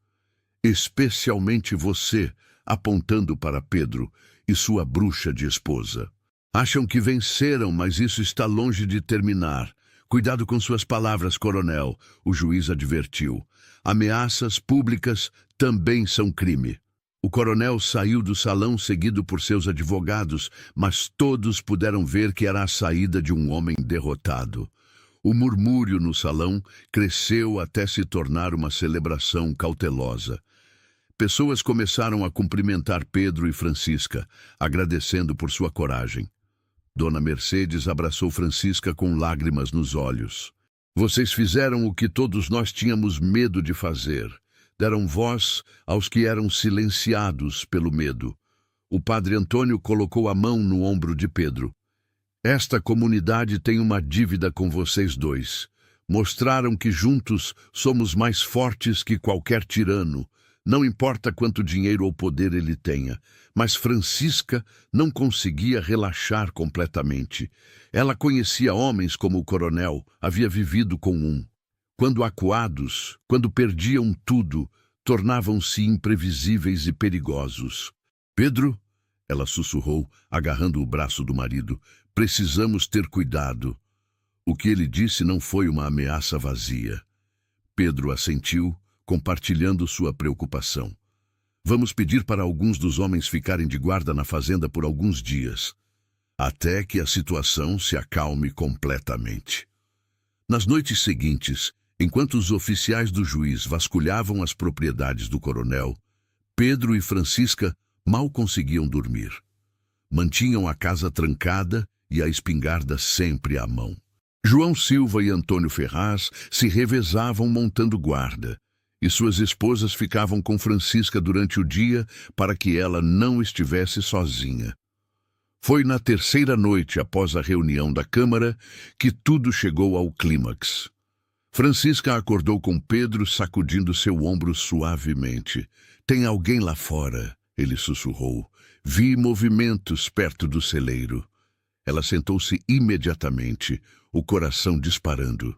Especialmente você, apontando para Pedro e sua bruxa de esposa. Acham que venceram, mas isso está longe de terminar. Cuidado com suas palavras, coronel, o juiz advertiu. Ameaças públicas também são crime. O coronel saiu do salão seguido por seus advogados, mas todos puderam ver que era a saída de um homem derrotado. O murmúrio no salão cresceu até se tornar uma celebração cautelosa. Pessoas começaram a cumprimentar Pedro e Francisca, agradecendo por sua coragem. Dona Mercedes abraçou Francisca com lágrimas nos olhos. Vocês fizeram o que todos nós tínhamos medo de fazer. Deram voz aos que eram silenciados pelo medo. O padre Antônio colocou a mão no ombro de Pedro. Esta comunidade tem uma dívida com vocês dois. Mostraram que juntos somos mais fortes que qualquer tirano. Não importa quanto dinheiro ou poder ele tenha, mas Francisca não conseguia relaxar completamente. Ela conhecia homens como o coronel, havia vivido com um. Quando acuados, quando perdiam tudo, tornavam-se imprevisíveis e perigosos. Pedro, ela sussurrou, agarrando o braço do marido, precisamos ter cuidado. O que ele disse não foi uma ameaça vazia. Pedro assentiu, compartilhando sua preocupação. Vamos pedir para alguns dos homens ficarem de guarda na fazenda por alguns dias, até que a situação se acalme completamente. Nas noites seguintes, enquanto os oficiais do juiz vasculhavam as propriedades do coronel, Pedro e Francisca mal conseguiam dormir. Mantinham a casa trancada e a espingarda sempre à mão. João Silva e Antônio Ferraz se revezavam montando guarda, e suas esposas ficavam com Francisca durante o dia para que ela não estivesse sozinha. Foi na terceira noite após a reunião da Câmara que tudo chegou ao clímax. Francisca acordou com Pedro sacudindo seu ombro suavemente. Tem alguém lá fora, ele sussurrou. Vi movimentos perto do celeiro. Ela sentou-se imediatamente, o coração disparando.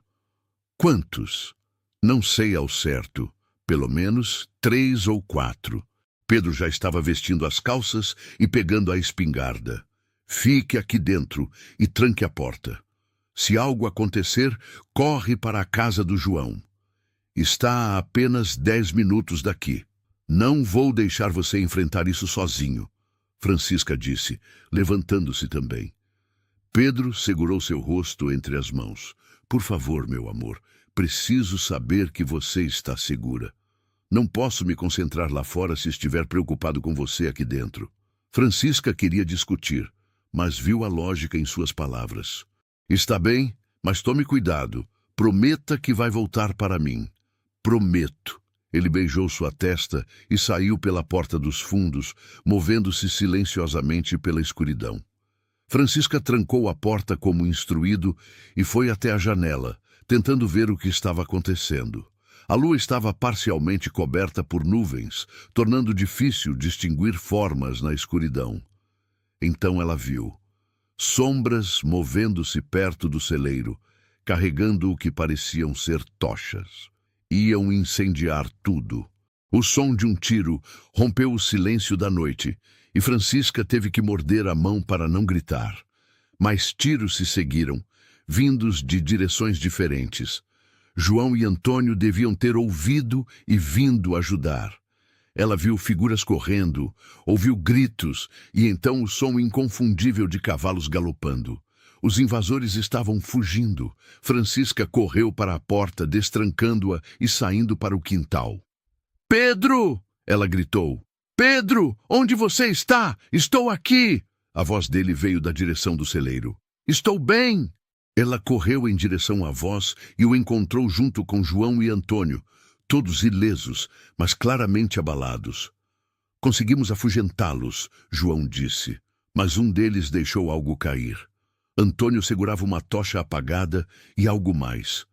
Quantos? Não sei ao certo. Pelo menos 3 ou 4. Pedro já estava vestindo as calças e pegando a espingarda. Fique aqui dentro e tranque a porta. Se algo acontecer, corre para a casa do João. Está a apenas 10 minutos daqui. Não vou deixar você enfrentar isso sozinho, Francisca disse, levantando-se também. Pedro segurou seu rosto entre as mãos. Por favor, meu amor, preciso saber que você está segura. Não posso me concentrar lá fora se estiver preocupado com você aqui dentro. Francisca queria discutir, mas viu a lógica em suas palavras. Está bem, mas tome cuidado. Prometa que vai voltar para mim. Prometo. Ele beijou sua testa e saiu pela porta dos fundos, movendo-se silenciosamente pela escuridão. Francisca trancou a porta como instruído e foi até a janela, tentando ver o que estava acontecendo. A lua estava parcialmente coberta por nuvens, tornando difícil distinguir formas na escuridão. Então ela viu sombras movendo-se perto do celeiro, carregando o que pareciam ser tochas. Iam incendiar tudo. O som de um tiro rompeu o silêncio da noite, e Francisca teve que morder a mão para não gritar. Mais tiros se seguiram, vindos de direções diferentes. João e Antônio deviam ter ouvido e vindo ajudar. Ela viu figuras correndo, ouviu gritos e então o som inconfundível de cavalos galopando. Os invasores estavam fugindo. Francisca correu para a porta, destrancando-a e saindo para o quintal. "Pedro!" ela gritou. "Pedro, onde você está? Estou aqui!" A voz dele veio da direção do celeiro. "Estou bem!" Ela correu em direção à voz e o encontrou junto com João e Antônio, todos ilesos, mas claramente abalados. "Conseguimos afugentá-los", João disse, mas um deles deixou algo cair. Antônio segurava uma tocha apagada e algo mais.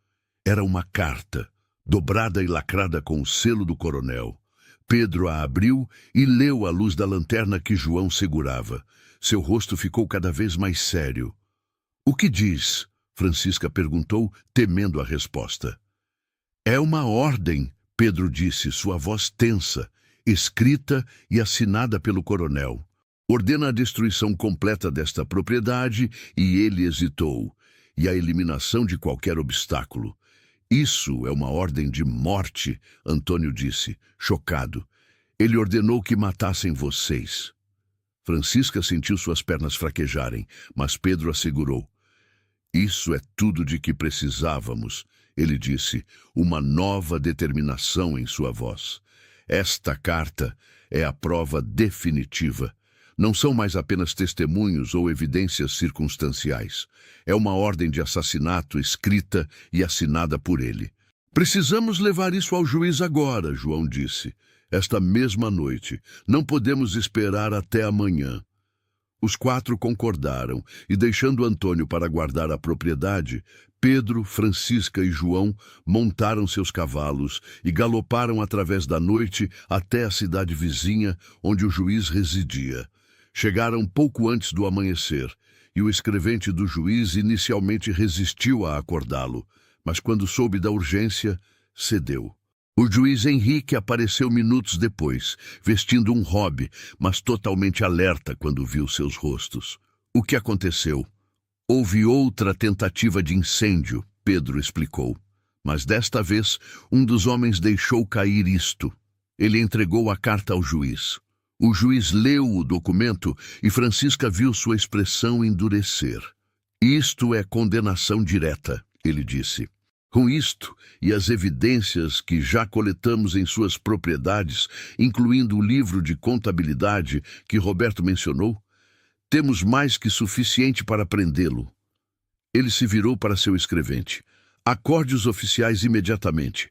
Era uma carta, dobrada e lacrada com o selo do coronel. Pedro a abriu e leu à luz da lanterna que João segurava. Seu rosto ficou cada vez mais sério. "O que diz?" Francisca perguntou, temendo a resposta. "É uma ordem", Pedro disse, sua voz tensa, escrita e assinada pelo coronel. "Ordena a destruição completa desta propriedade", e ele hesitou, "e a eliminação de qualquer obstáculo." "Isso é uma ordem de morte", Antônio disse, chocado. "Ele ordenou que matassem vocês." Francisca sentiu suas pernas fraquejarem, mas Pedro assegurou. "Isso é tudo de que precisávamos", ele disse, uma nova determinação em sua voz. "Esta carta é a prova definitiva. Não são mais apenas testemunhos ou evidências circunstanciais. É uma ordem de assassinato escrita e assinada por ele." "Precisamos levar isso ao juiz agora", João disse. "Esta mesma noite. Não podemos esperar até amanhã." Os 4 concordaram, e deixando Antônio para guardar a propriedade, Pedro, Francisca e João montaram seus cavalos e galoparam através da noite até a cidade vizinha, onde o juiz residia. Chegaram pouco antes do amanhecer, e o escrevente do juiz inicialmente resistiu a acordá-lo, mas quando soube da urgência, cedeu. O juiz Henrique apareceu minutos depois, vestindo um robe, mas totalmente alerta quando viu seus rostos. "O que aconteceu?" "Houve outra tentativa de incêndio", Pedro explicou. "Mas desta vez, um dos homens deixou cair isto." Ele entregou a carta ao juiz. O juiz leu o documento e Francisca viu sua expressão endurecer. "Isto é condenação direta", ele disse. "Com isto e as evidências que já coletamos em suas propriedades, incluindo o livro de contabilidade que Roberto mencionou, temos mais que suficiente para prendê-lo." Ele se virou para seu escrevente. "Acorde os oficiais imediatamente.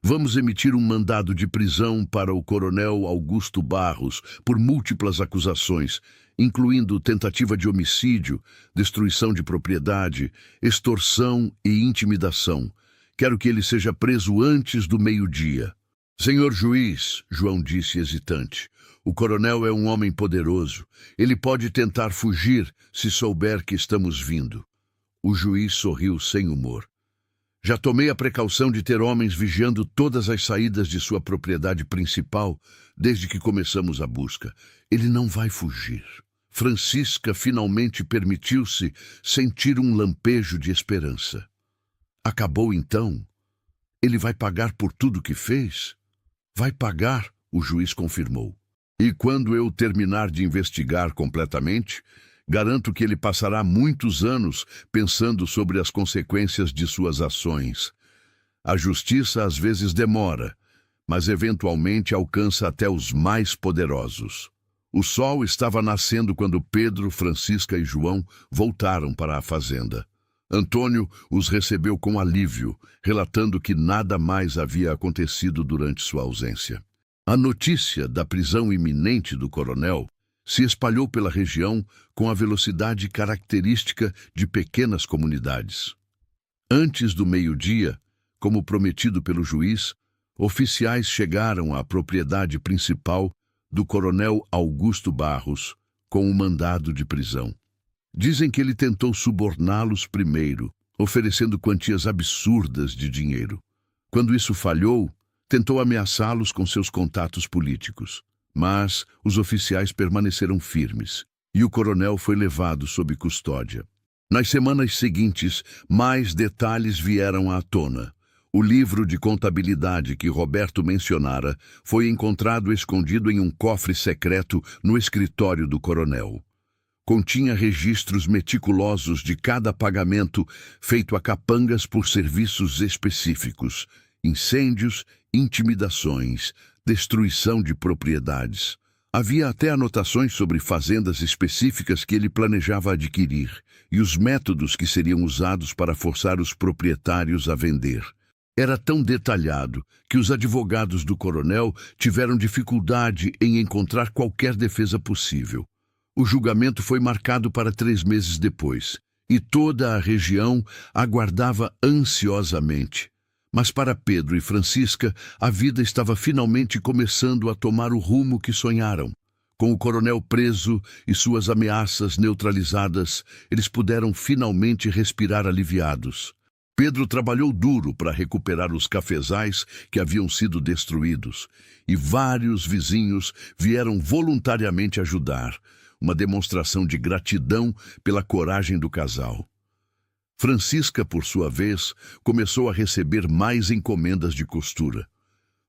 Vamos emitir um mandado de prisão para o coronel Augusto Barros por múltiplas acusações, incluindo tentativa de homicídio, destruição de propriedade, extorsão e intimidação. Quero que ele seja preso antes do meio-dia." "Senhor juiz", João disse hesitante, "o coronel é um homem poderoso. Ele pode tentar fugir se souber que estamos vindo." O juiz sorriu sem humor. "Já tomei a precaução de ter homens vigiando todas as saídas de sua propriedade principal desde que começamos a busca. Ele não vai fugir." Francisca finalmente permitiu-se sentir um lampejo de esperança. "Acabou então? Ele vai pagar por tudo que fez?" "Vai pagar", o juiz confirmou. "E quando eu terminar de investigar completamente, garanto que ele passará muitos anos pensando sobre as consequências de suas ações. A justiça às vezes demora, mas eventualmente alcança até os mais poderosos." O sol estava nascendo quando Pedro, Francisca e João voltaram para a fazenda. Antônio os recebeu com alívio, relatando que nada mais havia acontecido durante sua ausência. A notícia da prisão iminente do coronel se espalhou pela região com a velocidade característica de pequenas comunidades. Antes do meio-dia, como prometido pelo juiz, oficiais chegaram à propriedade principal do coronel Augusto Barros com o mandado de prisão. Dizem que ele tentou suborná-los primeiro, oferecendo quantias absurdas de dinheiro. Quando isso falhou, tentou ameaçá-los com seus contatos políticos. Mas os oficiais permaneceram firmes, e o coronel foi levado sob custódia. Nas semanas seguintes, mais detalhes vieram à tona. O livro de contabilidade que Roberto mencionara foi encontrado escondido em um cofre secreto no escritório do coronel. Continha registros meticulosos de cada pagamento feito a capangas por serviços específicos, incêndios, intimidações, destruição de propriedades. Havia até anotações sobre fazendas específicas que ele planejava adquirir e os métodos que seriam usados para forçar os proprietários a vender. Era tão detalhado que os advogados do coronel tiveram dificuldade em encontrar qualquer defesa possível. O julgamento foi marcado para 3 meses depois, e toda a região aguardava ansiosamente. Mas para Pedro e Francisca, a vida estava finalmente começando a tomar o rumo que sonharam. Com o coronel preso e suas ameaças neutralizadas, eles puderam finalmente respirar aliviados. Pedro trabalhou duro para recuperar os cafezais que haviam sido destruídos, e vários vizinhos vieram voluntariamente ajudar, uma demonstração de gratidão pela coragem do casal. Francisca, por sua vez, começou a receber mais encomendas de costura.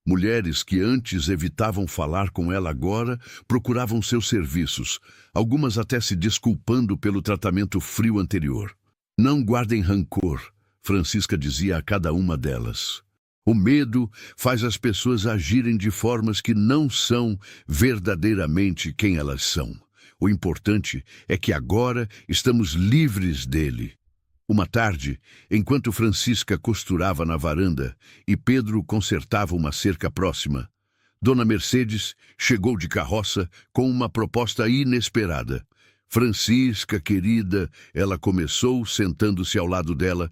Mulheres que antes evitavam falar com ela agora procuravam seus serviços, algumas até se desculpando pelo tratamento frio anterior. Não guardem rancor, Francisca dizia a cada uma delas. O medo faz as pessoas agirem de formas que não são verdadeiramente quem elas são. O importante é que agora estamos livres dele. Uma tarde, enquanto Francisca costurava na varanda e Pedro consertava uma cerca próxima, Dona Mercedes chegou de carroça com uma proposta inesperada. Francisca, querida, ela começou sentando-se ao lado dela.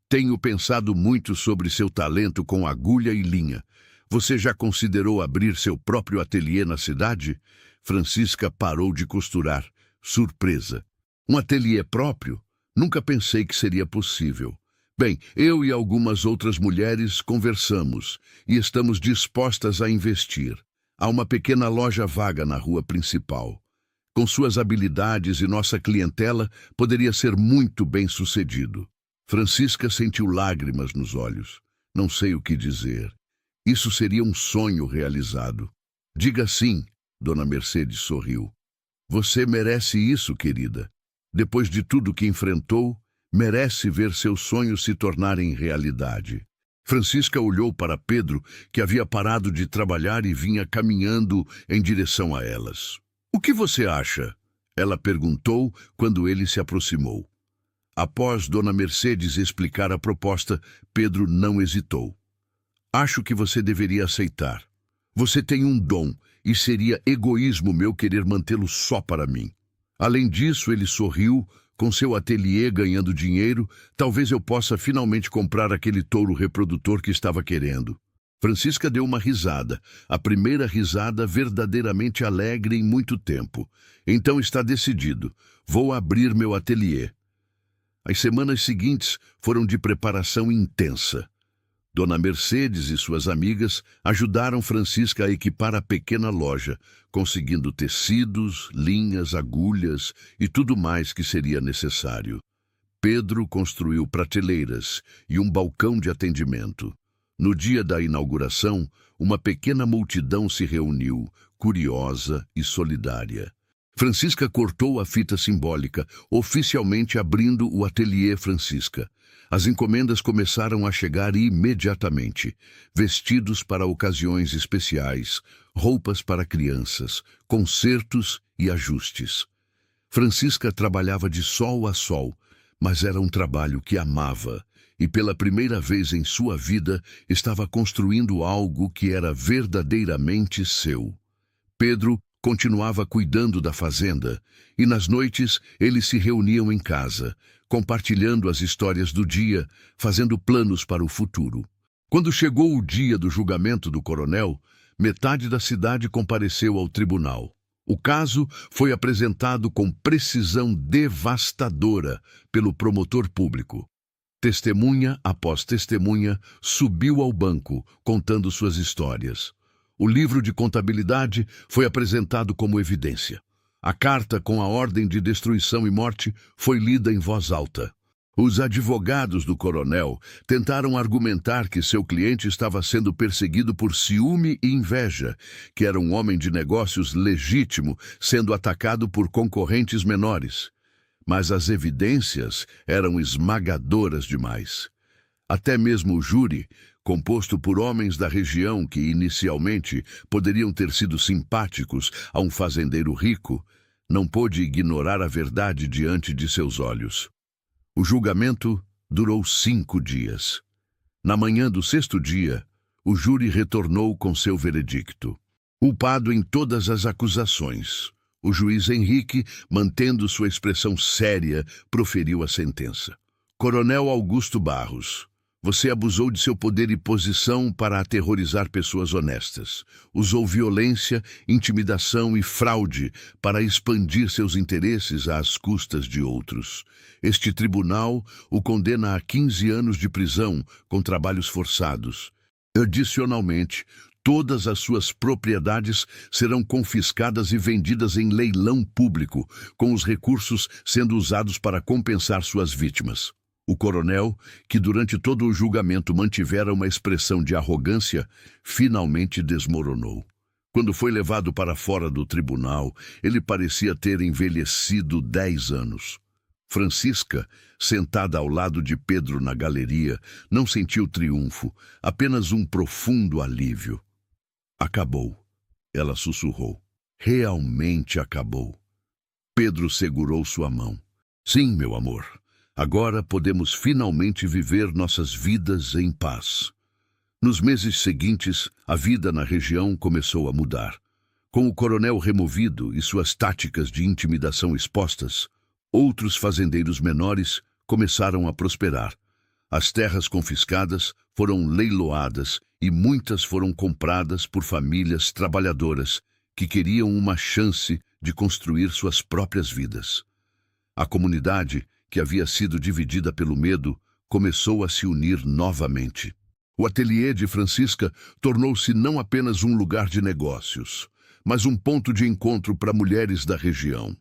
Tenho pensado muito sobre seu talento com agulha e linha. Você já considerou abrir seu próprio ateliê na cidade? Francisca parou de costurar, surpresa. Um ateliê próprio? Nunca pensei que seria possível. Bem, eu e algumas outras mulheres conversamos e estamos dispostas a investir. Há uma pequena loja vaga na rua principal. Com suas habilidades e nossa clientela, poderia ser muito bem-sucedido. Francisca sentiu lágrimas nos olhos. Não sei o que dizer. Isso seria um sonho realizado. Diga sim, Dona Mercedes sorriu. Você merece isso, querida. Depois de tudo que enfrentou, merece ver seus sonhos se tornarem realidade. Francisca olhou para Pedro, que havia parado de trabalhar e vinha caminhando em direção a elas. O que você acha? Ela perguntou quando ele se aproximou. Após Dona Mercedes explicar a proposta, Pedro não hesitou. Acho que você deveria aceitar. Você tem um dom e seria egoísmo meu querer mantê-lo só para mim. Além disso, ele sorriu, com seu ateliê ganhando dinheiro, talvez eu possa finalmente comprar aquele touro reprodutor que estava querendo. Francisca deu uma risada, a primeira risada verdadeiramente alegre em muito tempo. Então está decidido, vou abrir meu ateliê. As semanas seguintes foram de preparação intensa. Dona Mercedes e suas amigas ajudaram Francisca a equipar a pequena loja, conseguindo tecidos, linhas, agulhas e tudo mais que seria necessário. Pedro construiu prateleiras e um balcão de atendimento. No dia da inauguração, uma pequena multidão se reuniu, curiosa e solidária. Francisca cortou a fita simbólica, oficialmente abrindo o ateliê Francisca. As encomendas começaram a chegar imediatamente. Vestidos para ocasiões especiais, roupas para crianças, consertos e ajustes. Francisca trabalhava de sol a sol, mas era um trabalho que amava, e pela primeira vez em sua vida estava construindo algo que era verdadeiramente seu. Pedro continuava cuidando da fazenda, e nas noites eles se reuniam em casa, compartilhando as histórias do dia, fazendo planos para o futuro. Quando chegou o dia do julgamento do coronel, metade da cidade compareceu ao tribunal. O caso foi apresentado com precisão devastadora pelo promotor público. Testemunha após testemunha subiu ao banco, contando suas histórias. O livro de contabilidade foi apresentado como evidência. A carta com a ordem de destruição e morte foi lida em voz alta. Os advogados do coronel tentaram argumentar que seu cliente estava sendo perseguido por ciúme e inveja, que era um homem de negócios legítimo sendo atacado por concorrentes menores. Mas as evidências eram esmagadoras demais. Até mesmo o júri, composto por homens da região que inicialmente poderiam ter sido simpáticos a um fazendeiro rico, não pôde ignorar a verdade diante de seus olhos. O julgamento durou 5 dias. Na manhã do 6º dia, o júri retornou com seu veredicto. Culpado em todas as acusações, o juiz Henrique, mantendo sua expressão séria, proferiu a sentença. Coronel Augusto Barros, Você abusou de seu poder e posição para aterrorizar pessoas honestas. Usou violência, intimidação e fraude para expandir seus interesses às custas de outros. Este tribunal o condena a 15 anos de prisão com trabalhos forçados. Adicionalmente, todas as suas propriedades serão confiscadas e vendidas em leilão público, com os recursos sendo usados para compensar suas vítimas. O coronel, que durante todo o julgamento mantivera uma expressão de arrogância, finalmente desmoronou. Quando foi levado para fora do tribunal, ele parecia ter envelhecido 10 anos. Francisca, sentada ao lado de Pedro na galeria, não sentiu triunfo, apenas um profundo alívio. Acabou, ela sussurrou. Realmente acabou. Pedro segurou sua mão. Sim, meu amor. Agora podemos finalmente viver nossas vidas em paz. Nos meses seguintes, a vida na região começou a mudar. Com o coronel removido e suas táticas de intimidação expostas, outros fazendeiros menores começaram a prosperar. As terras confiscadas foram leiloadas e muitas foram compradas por famílias trabalhadoras que queriam uma chance de construir suas próprias vidas. A comunidade, que havia sido dividida pelo medo, começou a se unir novamente. O ateliê de Francisca tornou-se não apenas um lugar de negócios, mas um ponto de encontro para mulheres da região.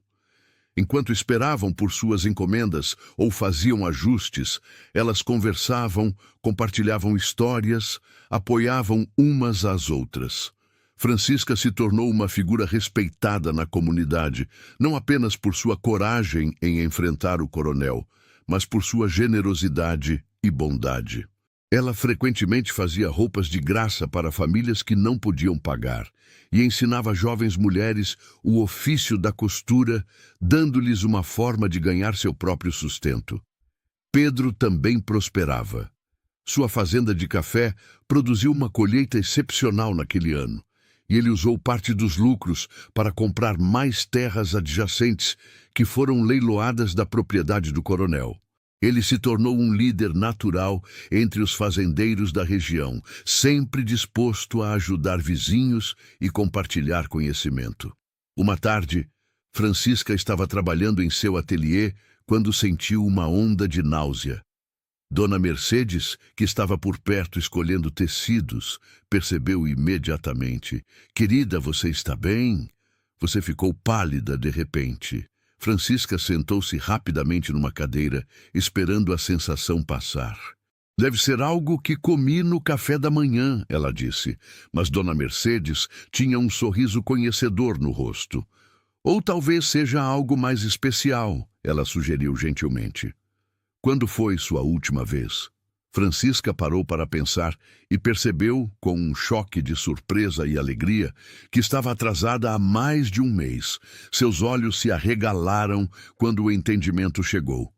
Enquanto esperavam por suas encomendas ou faziam ajustes, elas conversavam, compartilhavam histórias, apoiavam umas às outras. Francisca se tornou uma figura respeitada na comunidade, não apenas por sua coragem em enfrentar o coronel, mas por sua generosidade e bondade. Ela frequentemente fazia roupas de graça para famílias que não podiam pagar e ensinava jovens mulheres o ofício da costura, dando-lhes uma forma de ganhar seu próprio sustento. Pedro também prosperava. Sua fazenda de café produziu uma colheita excepcional naquele ano, e ele usou parte dos lucros para comprar mais terras adjacentes que foram leiloadas da propriedade do coronel. Ele se tornou um líder natural entre os fazendeiros da região, sempre disposto a ajudar vizinhos e compartilhar conhecimento. Uma tarde, Francisca estava trabalhando em seu ateliê quando sentiu uma onda de náusea. Dona Mercedes, que estava por perto escolhendo tecidos, percebeu imediatamente. "Querida, você está bem?" Você ficou pálida de repente. Francisca sentou-se rapidamente numa cadeira, esperando a sensação passar. "Deve ser algo que comi no café da manhã", ela disse, mas Dona Mercedes tinha um sorriso conhecedor no rosto. "Ou talvez seja algo mais especial", ela sugeriu gentilmente. Quando foi sua última vez? Francisca parou para pensar e percebeu, com um choque de surpresa e alegria, que estava atrasada há mais de um mês. Seus olhos se arregalaram quando o entendimento chegou.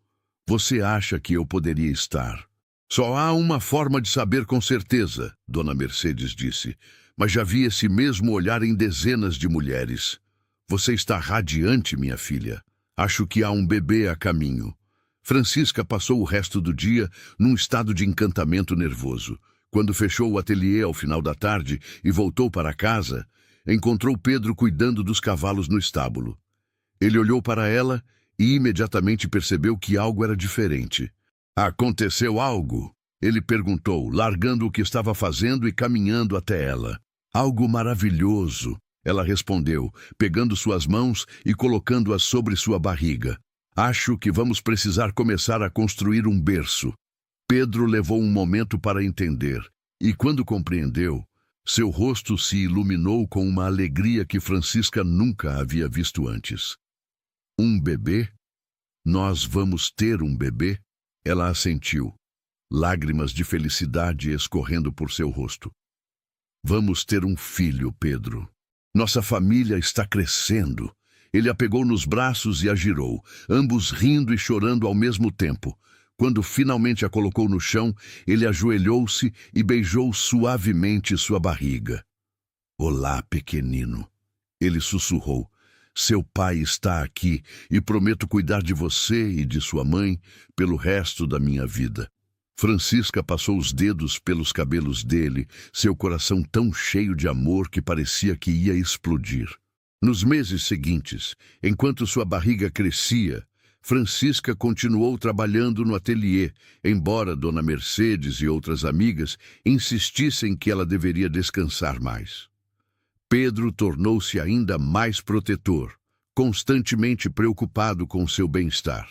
"Você acha que eu poderia estar?" "Só há uma forma de saber com certeza", Dona Mercedes disse, "mas já vi esse mesmo olhar em dezenas de mulheres. Você está radiante, minha filha. Acho que há um bebê a caminho." Francisca passou o resto do dia num estado de encantamento nervoso. Quando fechou o ateliê ao final da tarde e voltou para casa, encontrou Pedro cuidando dos cavalos no estábulo. Ele olhou para ela e imediatamente percebeu que algo era diferente. "Aconteceu algo?" ele perguntou, largando o que estava fazendo e caminhando até ela. "Algo maravilhoso", ela respondeu, pegando suas mãos e colocando-as sobre sua barriga. "Acho que vamos precisar começar a construir um berço." Pedro levou um momento para entender, e quando compreendeu, seu rosto se iluminou com uma alegria que Francisca nunca havia visto antes. "Um bebê? Nós vamos ter um bebê?" Ela assentiu, lágrimas de felicidade escorrendo por seu rosto. "Vamos ter um filho, Pedro. Nossa família está crescendo." Ele a pegou nos braços e a girou, ambos rindo e chorando ao mesmo tempo. Quando finalmente a colocou no chão, ele ajoelhou-se e beijou suavemente sua barriga. "Olá, pequenino", ele sussurrou. "Seu pai está aqui e prometo cuidar de você e de sua mãe pelo resto da minha vida." Francisca passou os dedos pelos cabelos dele, seu coração tão cheio de amor que parecia que ia explodir. Nos meses seguintes, enquanto sua barriga crescia, Francisca continuou trabalhando no ateliê, embora Dona Mercedes e outras amigas insistissem que ela deveria descansar mais. Pedro tornou-se ainda mais protetor, constantemente preocupado com seu bem-estar.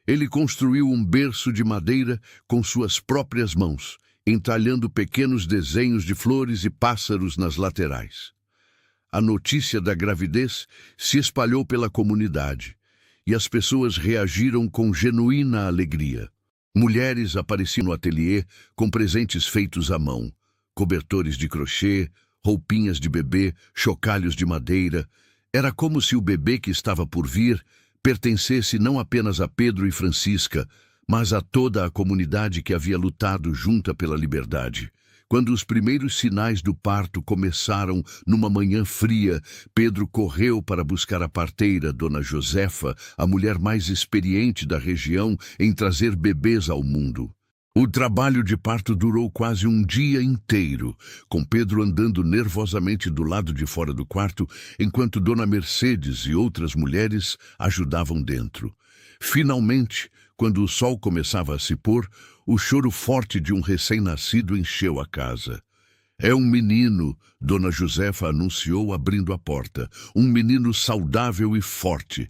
Ele construiu um berço de madeira com suas próprias mãos, entalhando pequenos desenhos de flores e pássaros nas laterais. A notícia da gravidez se espalhou pela comunidade, e as pessoas reagiram com genuína alegria. Mulheres apareciam no ateliê com presentes feitos à mão, cobertores de crochê, roupinhas de bebê, chocalhos de madeira. Era como se o bebê que estava por vir pertencesse não apenas a Pedro e Francisca, mas a toda a comunidade que havia lutado junta pela liberdade. Quando os primeiros sinais do parto começaram numa manhã fria, Pedro correu para buscar a parteira, Dona Josefa, a mulher mais experiente da região em trazer bebês ao mundo. O trabalho de parto durou quase um dia inteiro, com Pedro andando nervosamente do lado de fora do quarto, enquanto Dona Mercedes e outras mulheres ajudavam dentro. Finalmente, quando o sol começava a se pôr, o choro forte de um recém-nascido encheu a casa. "É um menino", Dona Josefa anunciou abrindo a porta. "Um menino saudável e forte.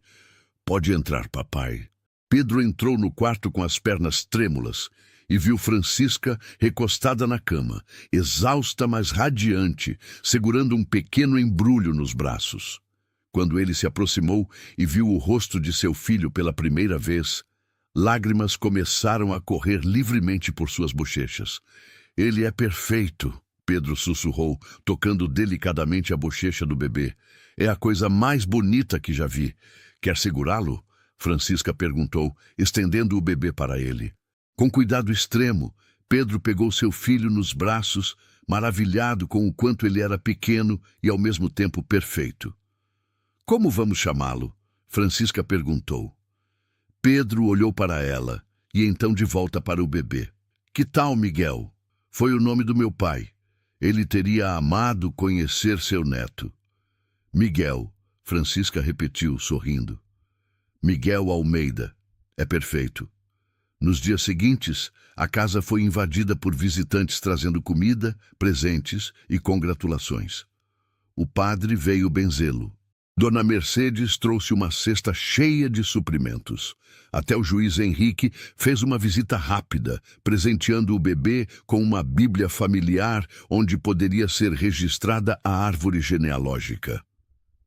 Pode entrar, papai." Pedro entrou no quarto com as pernas trêmulas e viu Francisca recostada na cama, exausta mas radiante, segurando um pequeno embrulho nos braços. Quando ele se aproximou e viu o rosto de seu filho pela primeira vez, lágrimas começaram a correr livremente por suas bochechas. "Ele é perfeito", Pedro sussurrou, tocando delicadamente a bochecha do bebê. "É a coisa mais bonita que já vi. Quer segurá-lo?" Francisca perguntou, estendendo o bebê para ele. Com cuidado extremo, Pedro pegou seu filho nos braços, maravilhado com o quanto ele era pequeno e ao mesmo tempo perfeito. "Como vamos chamá-lo?" Francisca perguntou. Pedro olhou para ela e então de volta para o bebê. "Que tal, Miguel? Foi o nome do meu pai. Ele teria amado conhecer seu neto." "Miguel", Francisca repetiu, sorrindo. "Miguel Almeida. É perfeito." Nos dias seguintes, a casa foi invadida por visitantes trazendo comida, presentes e congratulações. O padre veio benzê-lo. Dona Mercedes trouxe uma cesta cheia de suprimentos. Até o juiz Henrique fez uma visita rápida, presenteando o bebê com uma bíblia familiar onde poderia ser registrada a árvore genealógica.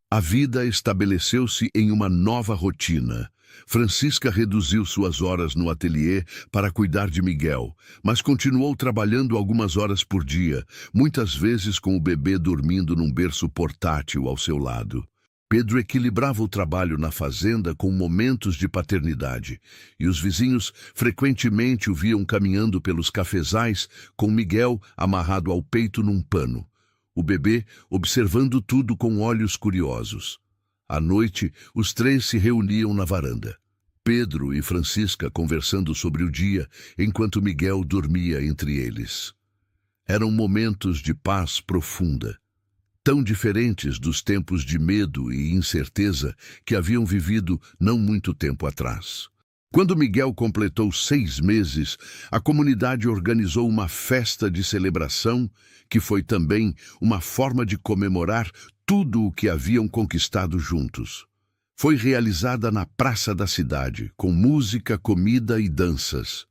A vida estabeleceu-se em uma nova rotina. Francisca reduziu suas horas no ateliê para cuidar de Miguel, mas continuou trabalhando algumas horas por dia, muitas vezes com o bebê dormindo num berço portátil ao seu lado. Pedro equilibrava o trabalho na fazenda com momentos de paternidade, e os vizinhos frequentemente o viam caminhando pelos cafezais com Miguel amarrado ao peito num pano, o bebê observando tudo com olhos curiosos. À noite, os três se reuniam na varanda. Pedro e Francisca conversando sobre o dia, enquanto Miguel dormia entre eles. Eram momentos de paz profunda, tão diferentes dos tempos de medo e incerteza que haviam vivido não muito tempo atrás. Quando Miguel completou 6 meses, a comunidade organizou uma festa de celebração que foi também uma forma de comemorar tudo o que haviam conquistado juntos. Foi realizada na praça da cidade, com música, comida e danças.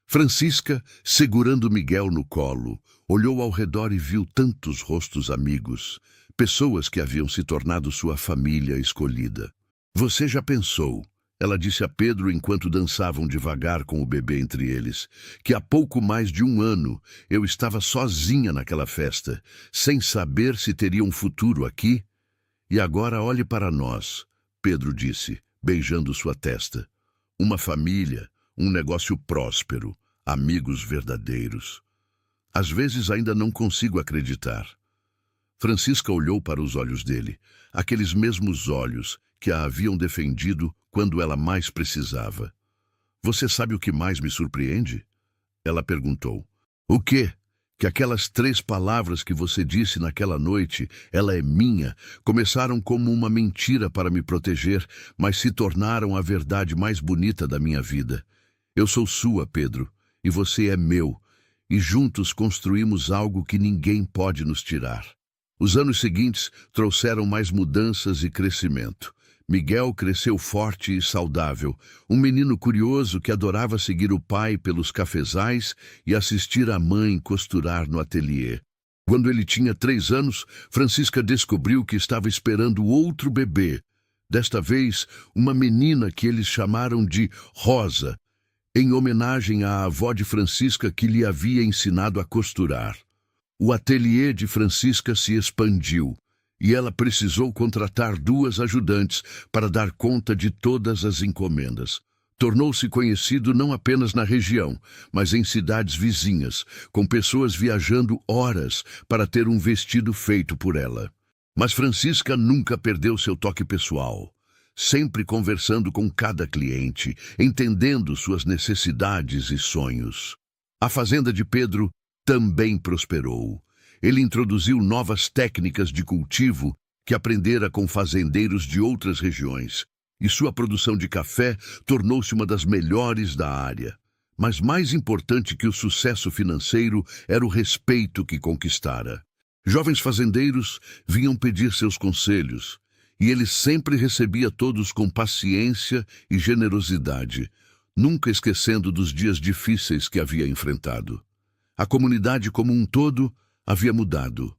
Francisca, segurando Miguel no colo, olhou ao redor e viu tantos rostos amigos, pessoas que haviam se tornado sua família escolhida. "Você já pensou", ela disse a Pedro enquanto dançavam devagar com o bebê entre eles, "que há pouco mais de 1 ano eu estava sozinha naquela festa, sem saber se teria um futuro aqui? E agora olhe para nós", Pedro disse, beijando sua testa. "Uma família, um negócio próspero, amigos verdadeiros. Às vezes ainda não consigo acreditar." Francisca olhou para os olhos dele, aqueles mesmos olhos que a haviam defendido quando ela mais precisava. "Você sabe o que mais me surpreende?" Ela perguntou. O quê? Que aquelas 3 palavras que você disse naquela noite, ela é minha, começaram como uma mentira para me proteger, mas se tornaram a verdade mais bonita da minha vida. Eu sou sua, Pedro, e você é meu, e juntos construímos algo que ninguém pode nos tirar. Os anos seguintes trouxeram mais mudanças e crescimento. Miguel cresceu forte e saudável, um menino curioso que adorava seguir o pai pelos cafezais e assistir a mãe costurar no ateliê. Quando ele tinha 3 anos, Francisca descobriu que estava esperando outro bebê. Desta vez, uma menina que eles chamaram de Rosa, em homenagem à avó de Francisca que lhe havia ensinado a costurar. O ateliê de Francisca se expandiu e ela precisou contratar 2 ajudantes para dar conta de todas as encomendas. Tornou-se conhecido não apenas na região, mas em cidades vizinhas, com pessoas viajando horas para ter um vestido feito por ela. Mas Francisca nunca perdeu seu toque pessoal, sempre conversando com cada cliente, entendendo suas necessidades e sonhos. A fazenda de Pedro também prosperou. Ele introduziu novas técnicas de cultivo que aprendera com fazendeiros de outras regiões, e sua produção de café tornou-se uma das melhores da área. Mas mais importante que o sucesso financeiro era o respeito que conquistara. Jovens fazendeiros vinham pedir seus conselhos, e ele sempre recebia todos com paciência e generosidade, nunca esquecendo dos dias difíceis que havia enfrentado. A comunidade como um todo havia mudado.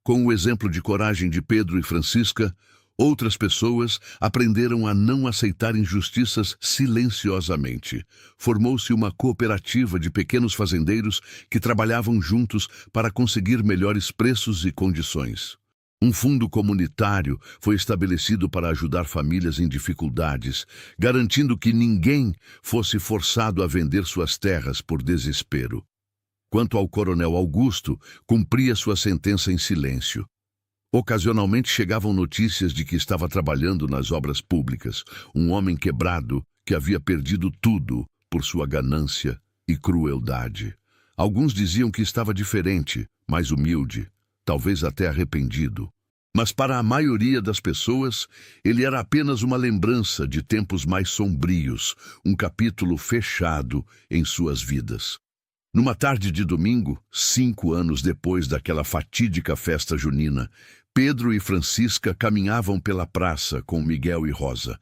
Com o exemplo de coragem de Pedro e Francisca, outras pessoas aprenderam a não aceitar injustiças silenciosamente. Formou-se uma cooperativa de pequenos fazendeiros que trabalhavam juntos para conseguir melhores preços e condições. Um fundo comunitário foi estabelecido para ajudar famílias em dificuldades, garantindo que ninguém fosse forçado a vender suas terras por desespero. Quanto ao coronel Augusto, cumpria sua sentença em silêncio. Ocasionalmente chegavam notícias de que estava trabalhando nas obras públicas, um homem quebrado que havia perdido tudo por sua ganância e crueldade. Alguns diziam que estava diferente, mais humilde, talvez até arrependido. Mas para a maioria das pessoas, ele era apenas uma lembrança de tempos mais sombrios, um capítulo fechado em suas vidas. Numa tarde de domingo, 5 anos depois daquela fatídica festa junina, Pedro e Francisca caminhavam pela praça com Miguel e Rosa.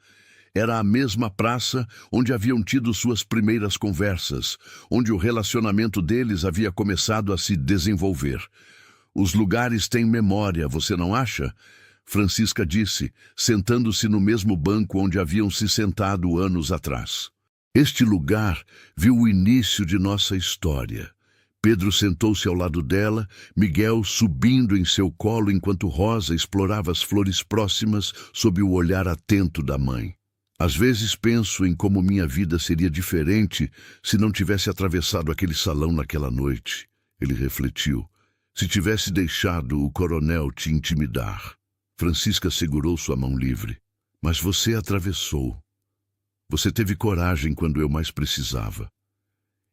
Era a mesma praça onde haviam tido suas primeiras conversas, onde o relacionamento deles havia começado a se desenvolver. Os lugares têm memória, você não acha? Francisca disse, sentando-se no mesmo banco onde haviam se sentado anos atrás. Este lugar viu o início de nossa história. Pedro sentou-se ao lado dela, Miguel subindo em seu colo enquanto Rosa explorava as flores próximas sob o olhar atento da mãe. Às vezes penso em como minha vida seria diferente se não tivesse atravessado aquele salão naquela noite, ele refletiu. Se tivesse deixado o coronel te intimidar. Francisca segurou sua mão livre. Mas você atravessou. Você teve coragem quando eu mais precisava.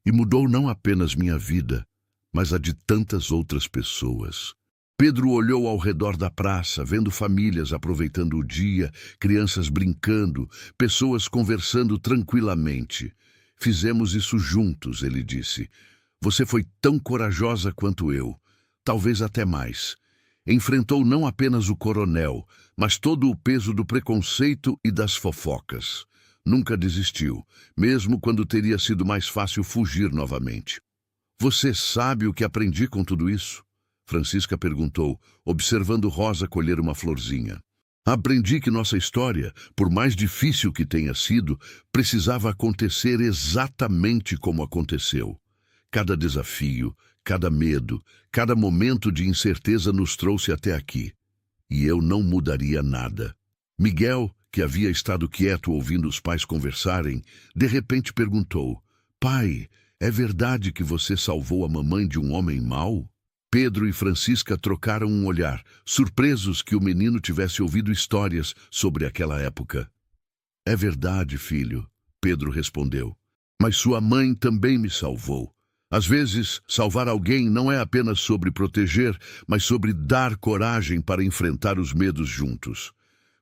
E mudou não apenas minha vida, mas a de tantas outras pessoas. Pedro olhou ao redor da praça, vendo famílias aproveitando o dia, crianças brincando, pessoas conversando tranquilamente. Fizemos isso juntos, ele disse. Você foi tão corajosa quanto eu, talvez até mais. Enfrentou não apenas o coronel, mas todo o peso do preconceito e das fofocas. Nunca desistiu, mesmo quando teria sido mais fácil fugir novamente. Você sabe o que aprendi com tudo isso? Francisca perguntou, observando Rosa colher uma florzinha. Aprendi que nossa história, por mais difícil que tenha sido, precisava acontecer exatamente como aconteceu. Cada desafio, cada medo, cada momento de incerteza nos trouxe até aqui. E eu não mudaria nada. Miguel, que havia estado quieto ouvindo os pais conversarem, de repente perguntou, Pai, é verdade que você salvou a mamãe de um homem mau? Pedro e Francisca trocaram um olhar, surpresos que o menino tivesse ouvido histórias sobre aquela época. É verdade, filho, Pedro respondeu. Mas sua mãe também me salvou. Às vezes, salvar alguém não é apenas sobre proteger, mas sobre dar coragem para enfrentar os medos juntos.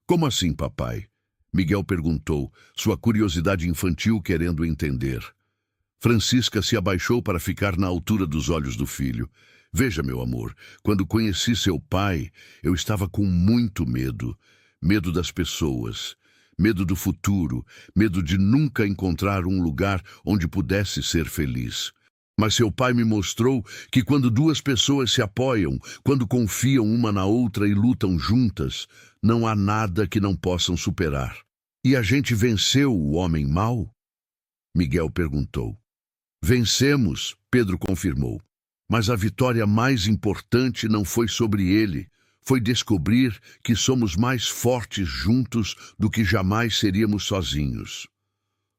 Como assim, papai? Miguel perguntou, sua curiosidade infantil querendo entender. Francisca se abaixou para ficar na altura dos olhos do filho. Veja, meu amor, quando conheci seu pai, eu estava com muito medo. Medo das pessoas, medo do futuro, medo de nunca encontrar um lugar onde pudesse ser feliz. Mas seu pai me mostrou que quando duas pessoas se apoiam, quando confiam uma na outra e lutam juntas, não há nada que não possam superar. E a gente venceu o homem mau? Miguel perguntou. Vencemos, Pedro confirmou. Mas a vitória mais importante não foi sobre ele. Foi descobrir que somos mais fortes juntos do que jamais seríamos sozinhos.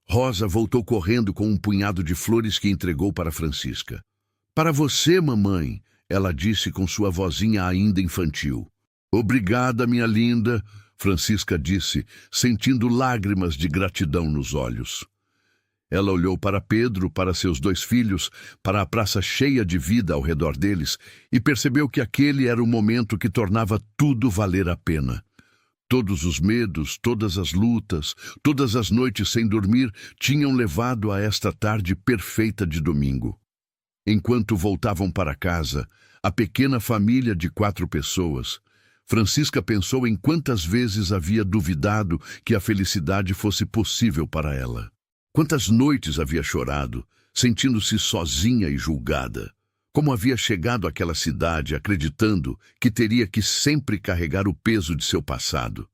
Rosa voltou correndo com um punhado de flores que entregou para Francisca. Para você, mamãe, ela disse com sua vozinha ainda infantil. Obrigada, minha linda, Francisca disse, sentindo lágrimas de gratidão nos olhos. Ela olhou para Pedro, para seus dois filhos, para a praça cheia de vida ao redor deles e percebeu que aquele era o momento que tornava tudo valer a pena. Todos os medos, todas as lutas, todas as noites sem dormir tinham levado a esta tarde perfeita de domingo. Enquanto voltavam para casa, a pequena família de 4 pessoas, Francisca pensou em quantas vezes havia duvidado que a felicidade fosse possível para ela. Quantas noites havia chorado, sentindo-se sozinha e julgada. Como havia chegado àquela cidade acreditando que teria que sempre carregar o peso de seu passado.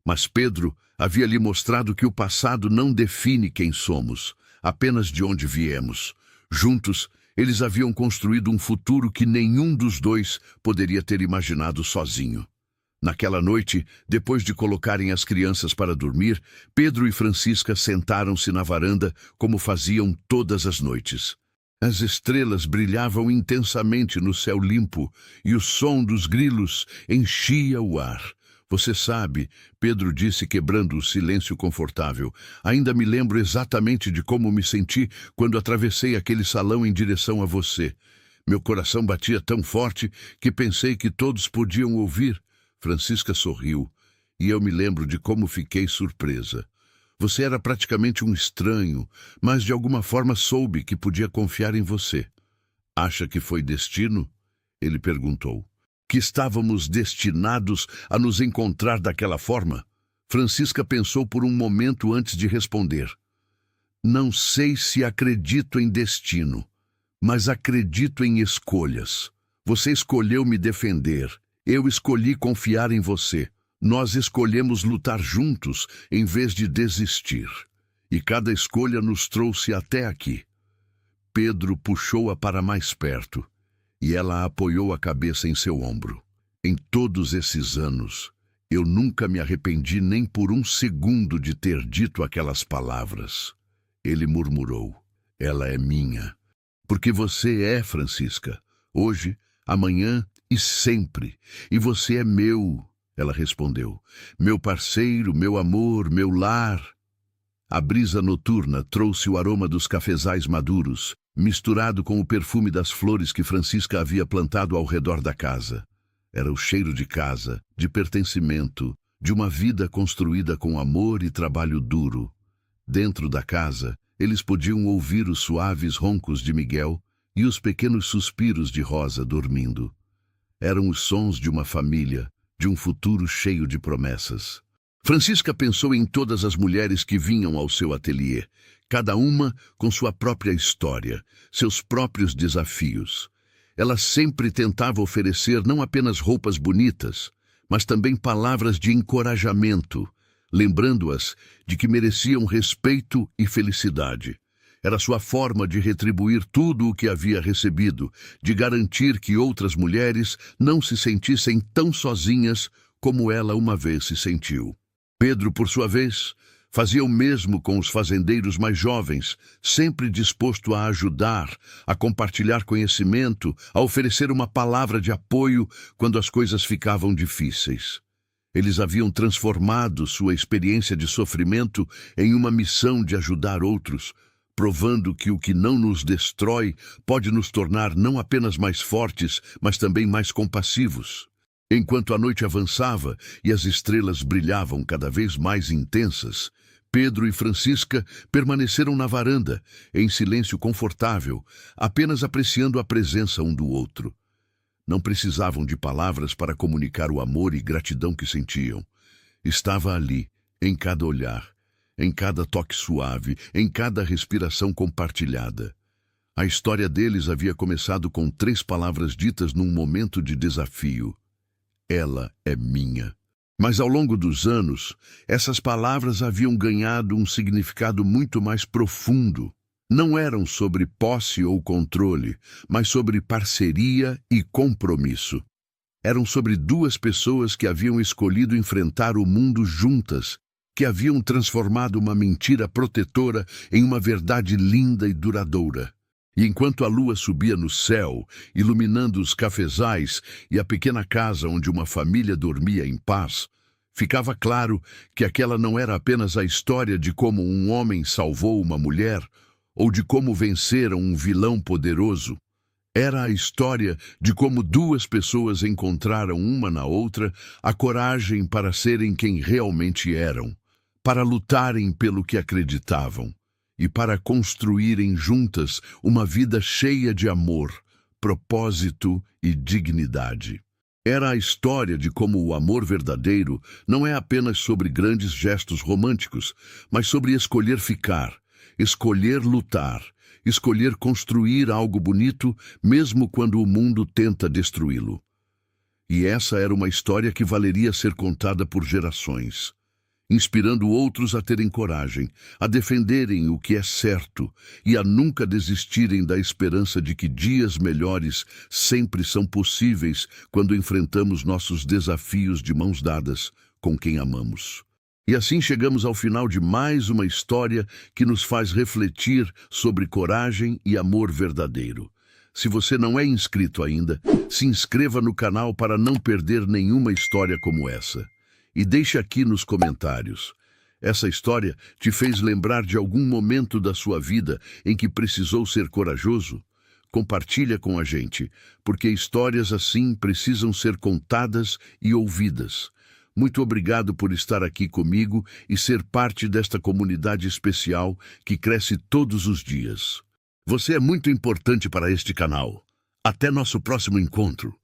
Mas Pedro havia lhe mostrado que o passado não define quem somos, apenas de onde viemos. Juntos, eles haviam construído um futuro que nenhum dos dois poderia ter imaginado sozinho. Naquela noite, depois de colocarem as crianças para dormir, Pedro e Francisca sentaram-se na varanda como faziam todas as noites. As estrelas brilhavam intensamente no céu limpo e o som dos grilos enchia o ar. Você sabe, Pedro disse quebrando o silêncio confortável, ainda me lembro exatamente de como me senti quando atravessei aquele salão em direção a você. Meu coração batia tão forte que pensei que todos podiam ouvir. Francisca sorriu e eu me lembro de como fiquei surpresa. Você era praticamente um estranho, mas de alguma forma soube que podia confiar em você. Acha que foi destino? Ele perguntou. Que estávamos destinados a nos encontrar daquela forma? Francisca pensou por um momento antes de responder. Não sei se acredito em destino, mas acredito em escolhas. Você escolheu me defender. Eu escolhi confiar em você. Nós escolhemos lutar juntos em vez de desistir. E cada escolha nos trouxe até aqui. Pedro puxou-a para mais perto e ela apoiou a cabeça em seu ombro. Em todos esses anos, eu nunca me arrependi nem por um segundo de ter dito aquelas palavras. Ele murmurou. Ela é minha. Porque você é, Francisca. Hoje, amanhã e sempre. E você é meu. Ela respondeu, meu parceiro, meu amor, meu lar. A brisa noturna trouxe o aroma dos cafezais maduros, misturado com o perfume das flores que Francisca havia plantado ao redor da casa. Era o cheiro de casa, de pertencimento, de uma vida construída com amor e trabalho duro. Dentro da casa, eles podiam ouvir os suaves roncos de Miguel e os pequenos suspiros de Rosa dormindo. Eram os sons de uma família, de um futuro cheio de promessas. Francisca pensou em todas as mulheres que vinham ao seu ateliê, cada uma com sua própria história, seus próprios desafios. Ela sempre tentava oferecer não apenas roupas bonitas, mas também palavras de encorajamento, lembrando-as de que mereciam respeito e felicidade. Era sua forma de retribuir tudo o que havia recebido, de garantir que outras mulheres não se sentissem tão sozinhas como ela uma vez se sentiu. Pedro, por sua vez, fazia o mesmo com os fazendeiros mais jovens, sempre disposto a ajudar, a compartilhar conhecimento, a oferecer uma palavra de apoio quando as coisas ficavam difíceis. Eles haviam transformado sua experiência de sofrimento em uma missão de ajudar outros, provando que o que não nos destrói pode nos tornar não apenas mais fortes, mas também mais compassivos. Enquanto a noite avançava e as estrelas brilhavam cada vez mais intensas, Pedro e Francisca permaneceram na varanda, em silêncio confortável, apenas apreciando a presença um do outro. Não precisavam de palavras para comunicar o amor e gratidão que sentiam. Estava ali, em cada olhar, em cada toque suave, em cada respiração compartilhada. A história deles havia começado com 3 palavras ditas num momento de desafio. Ela é minha. Mas ao longo dos anos, essas palavras haviam ganhado um significado muito mais profundo. Não eram sobre posse ou controle, mas sobre parceria e compromisso. Eram sobre 2 pessoas que haviam escolhido enfrentar o mundo juntas, que haviam transformado uma mentira protetora em uma verdade linda e duradoura. E enquanto a lua subia no céu, iluminando os cafezais e a pequena casa onde uma família dormia em paz, ficava claro que aquela não era apenas a história de como um homem salvou uma mulher ou de como venceram um vilão poderoso. Era a história de como 2 pessoas encontraram uma na outra a coragem para serem quem realmente eram, para lutarem pelo que acreditavam e para construírem juntas uma vida cheia de amor, propósito e dignidade. Era a história de como o amor verdadeiro não é apenas sobre grandes gestos românticos, mas sobre escolher ficar, escolher lutar, escolher construir algo bonito, mesmo quando o mundo tenta destruí-lo. E essa era uma história que valeria ser contada por gerações, inspirando outros a terem coragem, a defenderem o que é certo e a nunca desistirem da esperança de que dias melhores sempre são possíveis quando enfrentamos nossos desafios de mãos dadas com quem amamos. E assim chegamos ao final de mais uma história que nos faz refletir sobre coragem e amor verdadeiro. Se você não é inscrito ainda, se inscreva no canal para não perder nenhuma história como essa. E deixe aqui nos comentários. Essa história te fez lembrar de algum momento da sua vida em que precisou ser corajoso? Compartilha com a gente, porque histórias assim precisam ser contadas e ouvidas. Muito obrigado por estar aqui comigo e ser parte desta comunidade especial que cresce todos os dias. Você é muito importante para este canal. Até nosso próximo encontro.